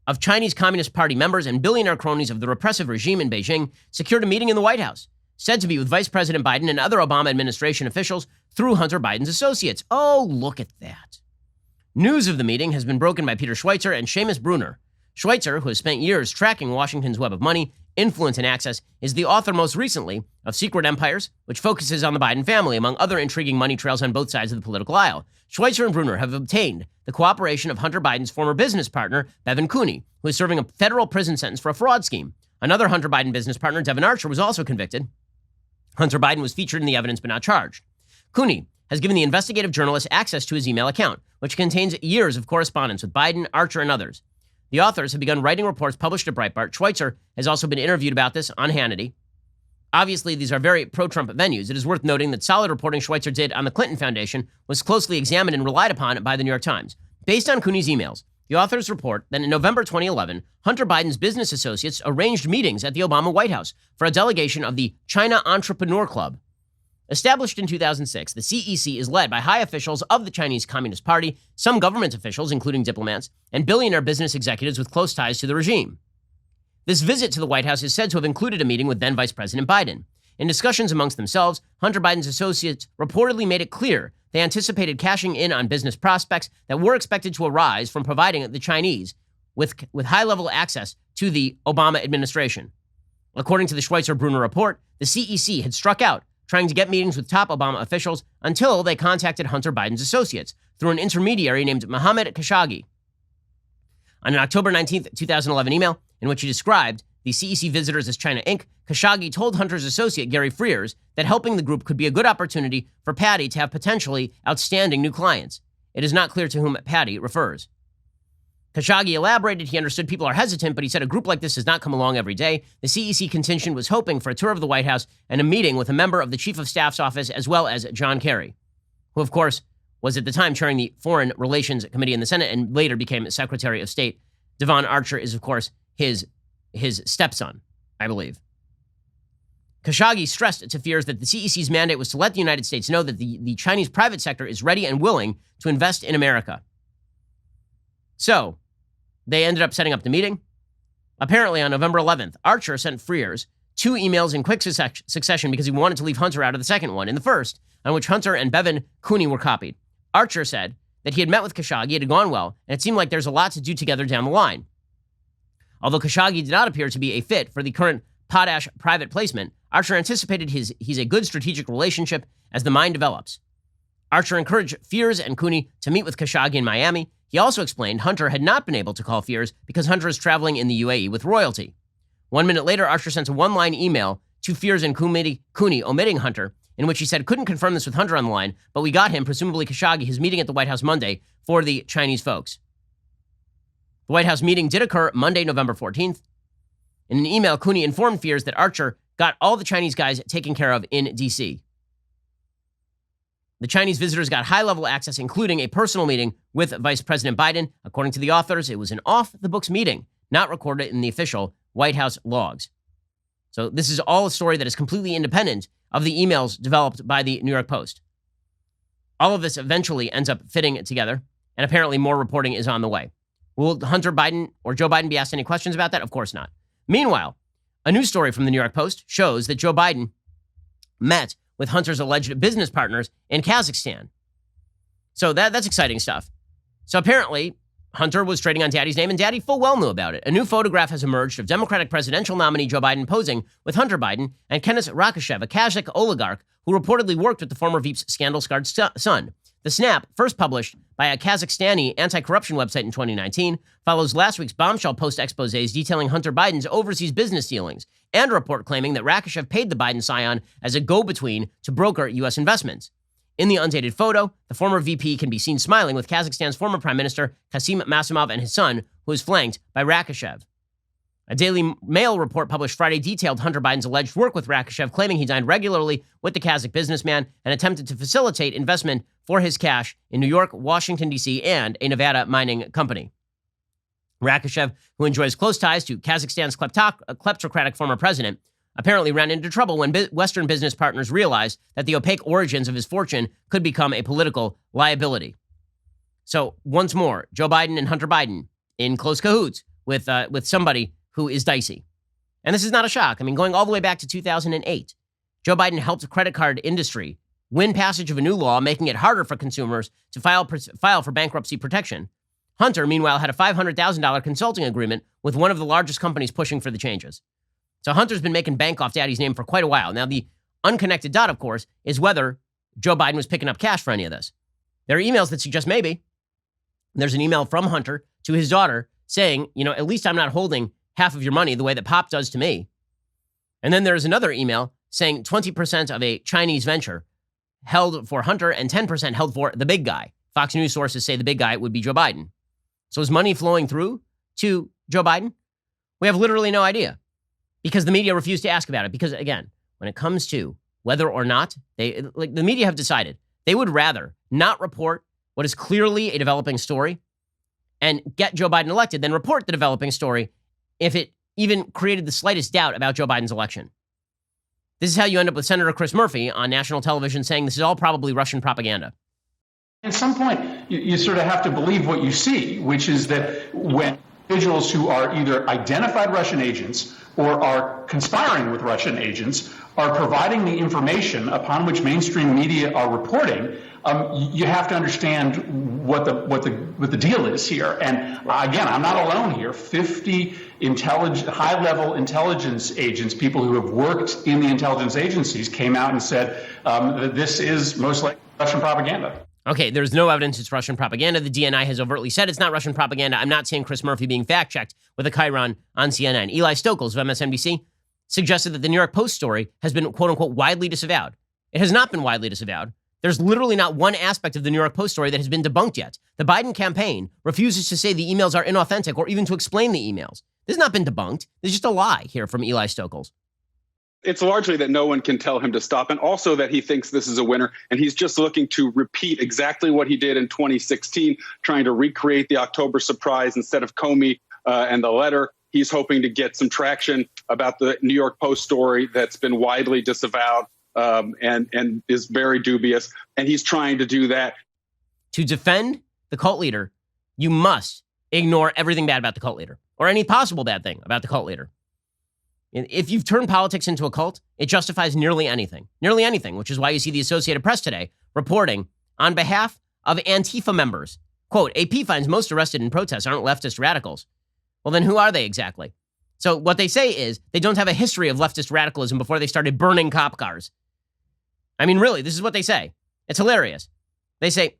of Chinese Communist Party members and billionaire cronies of the repressive regime in Beijing secured a meeting in the White House, said to be with Vice President Biden and other Obama administration officials through Hunter Biden's associates. Oh, look at that. News of the meeting has been broken by Peter Schweitzer and Seamus Bruner. Schweitzer, who has spent years tracking Washington's web of money, influence, and access, is the author most recently of Secret Empires, which focuses on the Biden family, among other intriguing money trails on both sides of the political aisle. Schweitzer and Bruner have obtained the cooperation of Hunter Biden's former business partner, Bevan Cooney, who is serving a federal prison sentence for a fraud scheme. Another Hunter Biden business partner, Devin Archer, was also convicted. Hunter Biden was featured in the evidence but not charged. Cooney has given the investigative journalist access to his email account, which contains years of correspondence with Biden, Archer, and others. The authors have begun writing reports published at Breitbart. Schweitzer has also been interviewed about this on Hannity. Obviously, these are very pro-Trump venues. It is worth noting that solid reporting Schweitzer did on the Clinton Foundation was closely examined and relied upon by the New York Times. Based on Cooney's emails, the authors report that in November 2011, Hunter Biden's business associates arranged meetings at the Obama White House for a delegation of the China Entrepreneur Club. Established in 2006, the CEC is led by high officials of the Chinese Communist Party, some government officials, including diplomats, and billionaire business executives with close ties to the regime. This visit to the White House is said to have included a meeting with then Vice President Biden. In discussions amongst themselves, Hunter Biden's associates reportedly made it clear they anticipated cashing in on business prospects that were expected to arise from providing the Chinese with high-level access to the Obama administration. According to the Schweitzer-Bruner report, the CEC had struck out, trying to get meetings with top Obama officials until they contacted Hunter Biden's associates through an intermediary named Mohammed Khashoggi. On an October 19th, 2011 email, in which he described the CEC visitors as China Inc., Khashoggi told Hunter's associate Gary Frears that helping the group could be a good opportunity for Patty to have potentially outstanding new clients. It is not clear to whom Patty refers. Khashoggi elaborated he understood people are hesitant, but he said a group like this does not come along every day. The CEC contingent was hoping for a tour of the White House and a meeting with a member of the Chief of Staff's office, as well as John Kerry, who, of course, was at the time chairing the Foreign Relations Committee in the Senate and later became Secretary of State. Devon Archer is, of course, his stepson, I believe. Khashoggi stressed to fears that the CEC's mandate was to let the United States know that the Chinese private sector is ready and willing to invest in America. So, they ended up setting up the meeting. Apparently, on November 11th, Archer sent Frears 2 emails in quick succession because he wanted to leave Hunter out of the second one. In the first, on which Hunter and Bevan Cooney were copied, Archer said that he had met with Khashoggi, it had gone well, and it seemed like there's a lot to do together down the line. Although Khashoggi did not appear to be a fit for the current potash private placement, Archer anticipated he's a good strategic relationship as the mine develops. Archer encouraged Fears and Cooney to meet with Khashoggi in Miami. He also explained Hunter had not been able to call Fears because Hunter is traveling in the UAE with royalty. 1 minute later, Archer sent a one-line email to Fears and Cooney omitting Hunter, in which he said, couldn't confirm this with Hunter on the line, but we got him, presumably Khashoggi, his meeting at the White House Monday for the Chinese folks. The White House meeting did occur Monday, November 14th. In an email, Cooney informed Fears that Archer got all the Chinese guys taken care of in D.C. The Chinese visitors got high-level access, including a personal meeting with Vice President Biden. According to the authors, it was an off-the-books meeting, not recorded in the official White House logs. So this is all a story that is completely independent of the emails developed by the New York Post. All of this eventually ends up fitting together, and apparently more reporting is on the way. Will Hunter Biden or Joe Biden be asked any questions about that? Of course not. Meanwhile, a news story from the New York Post shows that Joe Biden met with Hunter's alleged business partners in Kazakhstan. So that's exciting stuff. So apparently, Hunter was trading on Daddy's name, and Daddy full well knew about it. A new photograph has emerged of Democratic presidential nominee Joe Biden posing with Hunter Biden and Kenneth Rakashev, a Kazakh oligarch who reportedly worked with the former Veep's scandal-scarred son. The snap, first published by a Kazakhstani anti-corruption website in 2019, follows last week's bombshell post exposés detailing Hunter Biden's overseas business dealings and a report claiming that Rakashev paid the Biden scion as a go-between to broker U.S. investments. In the undated photo, the former VP can be seen smiling with Kazakhstan's former Prime Minister Kasim Masimov and his son, who is flanked by Rakashev. A Daily Mail report published Friday detailed Hunter Biden's alleged work with Rakashev, claiming he dined regularly with the Kazakh businessman and attempted to facilitate investment for his cash in New York, Washington, D.C., and a Nevada mining company. Rakashev, who enjoys close ties to Kazakhstan's kleptocratic former president, apparently ran into trouble when Western business partners realized that the opaque origins of his fortune could become a political liability. So, once more, Joe Biden and Hunter Biden in close cahoots with somebody who is dicey. And this is not a shock. I mean, going all the way back to 2008, Joe Biden helped the credit card industry win passage of a new law making it harder for consumers to file for bankruptcy protection. Hunter, meanwhile, had a $500,000 consulting agreement with one of the largest companies pushing for the changes. So Hunter's been making bank off Daddy's name for quite a while. Now, the unconnected dot, of course, is whether Joe Biden was picking up cash for any of this. There are emails that suggest maybe. There's an email from Hunter to his daughter saying, at least I'm not holding half of your money the way that Pop does to me. And then there's another email saying 20% of a Chinese venture held for Hunter and 10% held for the big guy. Fox News sources say the big guy would be Joe Biden. So is money flowing through to Joe Biden? We have literally no idea because the media refused to ask about it. Because again, when it comes to whether or not the media have decided they would rather not report what is clearly a developing story and get Joe Biden elected than report the developing story if it even created the slightest doubt about Joe Biden's election. This is how you end up with Senator Chris Murphy on national television saying this is all probably Russian propaganda. At some point, you sort of have to believe what you see, which is that when individuals who are either identified Russian agents or are conspiring with Russian agents are providing the information upon which mainstream media are reporting, you have to understand what the deal is here. And again, I'm not alone here. 50 high-level intelligence agents, people who have worked in the intelligence agencies, came out and said that this is most likely Russian propaganda. Okay, there's no evidence it's Russian propaganda. The DNI has overtly said it's not Russian propaganda. I'm not seeing Chris Murphy being fact-checked with a chyron on CNN. Eli Stokols of MSNBC suggested that the New York Post story has been, quote-unquote, widely disavowed. It has not been widely disavowed. There's literally not one aspect of the New York Post story that has been debunked yet. The Biden campaign refuses to say the emails are inauthentic or even to explain the emails. This has not been debunked. There's just a lie here from Eli Stokols. It's largely that no one can tell him to stop, and also that he thinks this is a winner, and he's just looking to repeat exactly what he did in 2016, trying to recreate the October surprise instead of Comey and the letter. He's hoping to get some traction about the New York Post story that's been widely disavowed and is very dubious, and he's trying to do that. To defend the cult leader, you must ignore everything bad about the cult leader, or any possible bad thing about the cult leader. If you've turned politics into a cult, it justifies nearly anything, which is why you see the Associated Press today reporting on behalf of Antifa members. Quote, AP finds most arrested in protests aren't leftist radicals. Well, then who are they exactly? So what they say is they don't have a history of leftist radicalism before they started burning cop cars. I mean, really, this is what they say. It's hilarious. They say,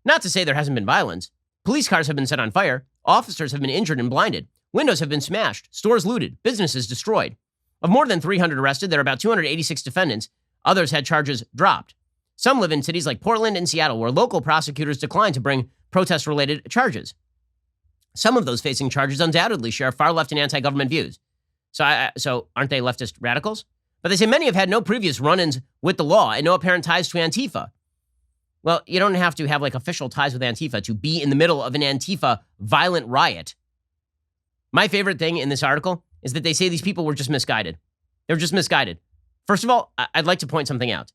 not to say there hasn't been violence. Police cars have been set on fire. Officers have been injured and blinded. Windows have been smashed. Stores looted. Businesses destroyed. Of more than 300 arrested, there are about 286 defendants. Others had charges dropped. Some live in cities like Portland and Seattle, where local prosecutors declined to bring protest-related charges. Some of those facing charges undoubtedly share far-left and anti-government views. So aren't they leftist radicals? But they say many have had no previous run-ins with the law and no apparent ties to Antifa. Well, you don't have to have like official ties with Antifa to be in the middle of an Antifa violent riot. My favorite thing in this article is that they say these people were just misguided. They were just misguided. First of all, I'd like to point something out.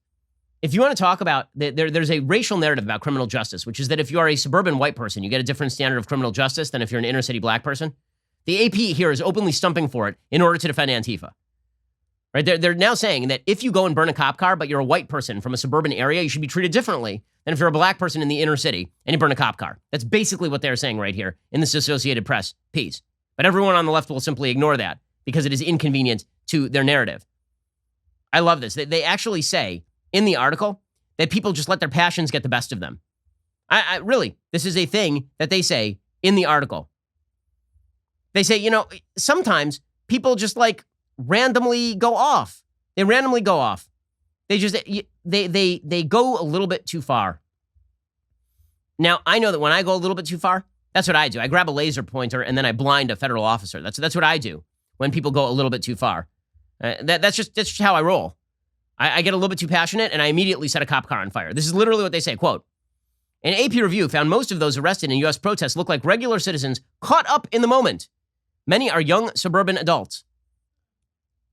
If you want to talk about, there's a racial narrative about criminal justice, which is that if you are a suburban white person, you get a different standard of criminal justice than if you're an inner city black person. The AP here is openly stumping for it in order to defend Antifa. Right? They're now saying that if you go and burn a cop car, but you're a white person from a suburban area, you should be treated differently than if you're a black person in the inner city and you burn a cop car. That's basically what they're saying right here in this Associated Press piece. But everyone on the left will simply ignore that because it is inconvenient to their narrative. I love this. They actually say in the article that people just let their passions get the best of them. I really, this is a thing that they say in the article. They say, you know, sometimes people just like randomly go off. They randomly go off. They just, they go a little bit too far. Now, I know that when I go a little bit too far, that's what I do. I grab a laser pointer and then I blind a federal officer. That's what I do when people go a little bit too far. That's just how I roll. I get a little bit too passionate and I immediately set a cop car on fire. This is literally what they say, quote, an AP review found most of those arrested in U.S. protests look like regular citizens caught up in the moment. Many are young suburban adults.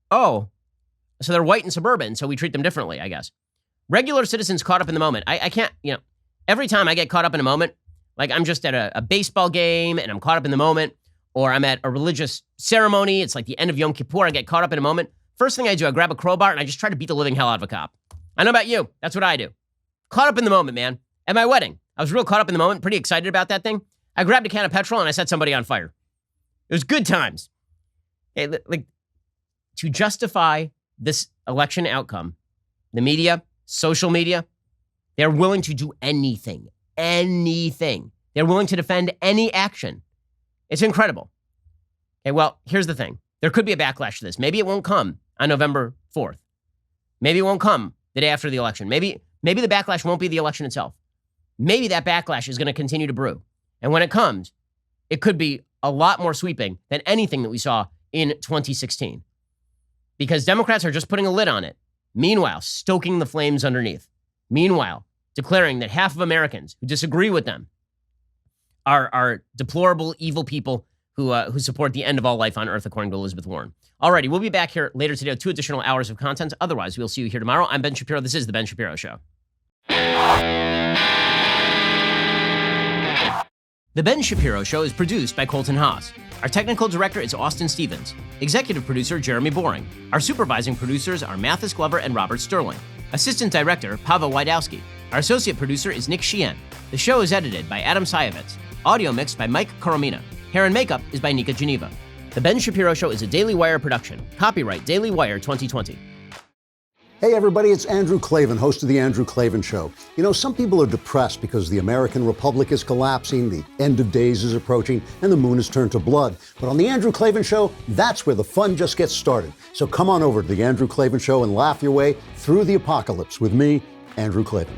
Oh, so they're white and suburban, so we treat them differently, I guess. Regular citizens caught up in the moment. I can't, you know, every time I get caught up in a moment, like I'm just at a baseball game and I'm caught up in the moment, or I'm at a religious ceremony, it's like the end of Yom Kippur, I get caught up in a moment. First thing I do, I grab a crowbar and I just try to beat the living hell out of a cop. I know about you. That's what I do. Caught up in the moment, man. At my wedding, I was real caught up in the moment, pretty excited about that thing. I grabbed a can of petrol and I set somebody on fire. It was good times. Hey, like, to justify this election outcome, the media, social media, they're willing to do anything. They're willing to defend any action. It's incredible. Okay, well, here's the thing. There could be a backlash to this. Maybe it won't come on November 4th. Maybe it won't come the day after the election. Maybe the backlash won't be the election itself. Maybe that backlash is going to continue to brew. And when it comes, it could be a lot more sweeping than anything that we saw in 2016. Because Democrats are just putting a lid on it. Meanwhile, stoking the flames underneath. Meanwhile, declaring that half of Americans who disagree with them are deplorable, evil people who support the end of all life on earth, according to Elizabeth Warren. Alrighty, we'll be back here later today with 2 additional hours of content. Otherwise, we'll see you here tomorrow. I'm Ben Shapiro. This is The Ben Shapiro Show. The Ben Shapiro Show is produced by Colton Haas. Our technical director is Austin Stevens. Executive producer, Jeremy Boring. Our supervising producers are Mathis Glover and Robert Sterling. Assistant director, Pavel Wydowski. Our associate producer is Nick Sheehan. The show is edited by Adam Sayevitz. Audio mixed by Mike Coromina. Hair and makeup is by Nika Geneva. The Ben Shapiro Show is a Daily Wire production. Copyright Daily Wire 2020. Hey everybody, it's Andrew Klavan, host of The Andrew Klavan Show. You know, some people are depressed because the American Republic is collapsing, the end of days is approaching, and the moon has turned to blood. But on The Andrew Klavan Show, that's where the fun just gets started. So come on over to The Andrew Klavan Show and laugh your way through the apocalypse with me, Andrew Klavan.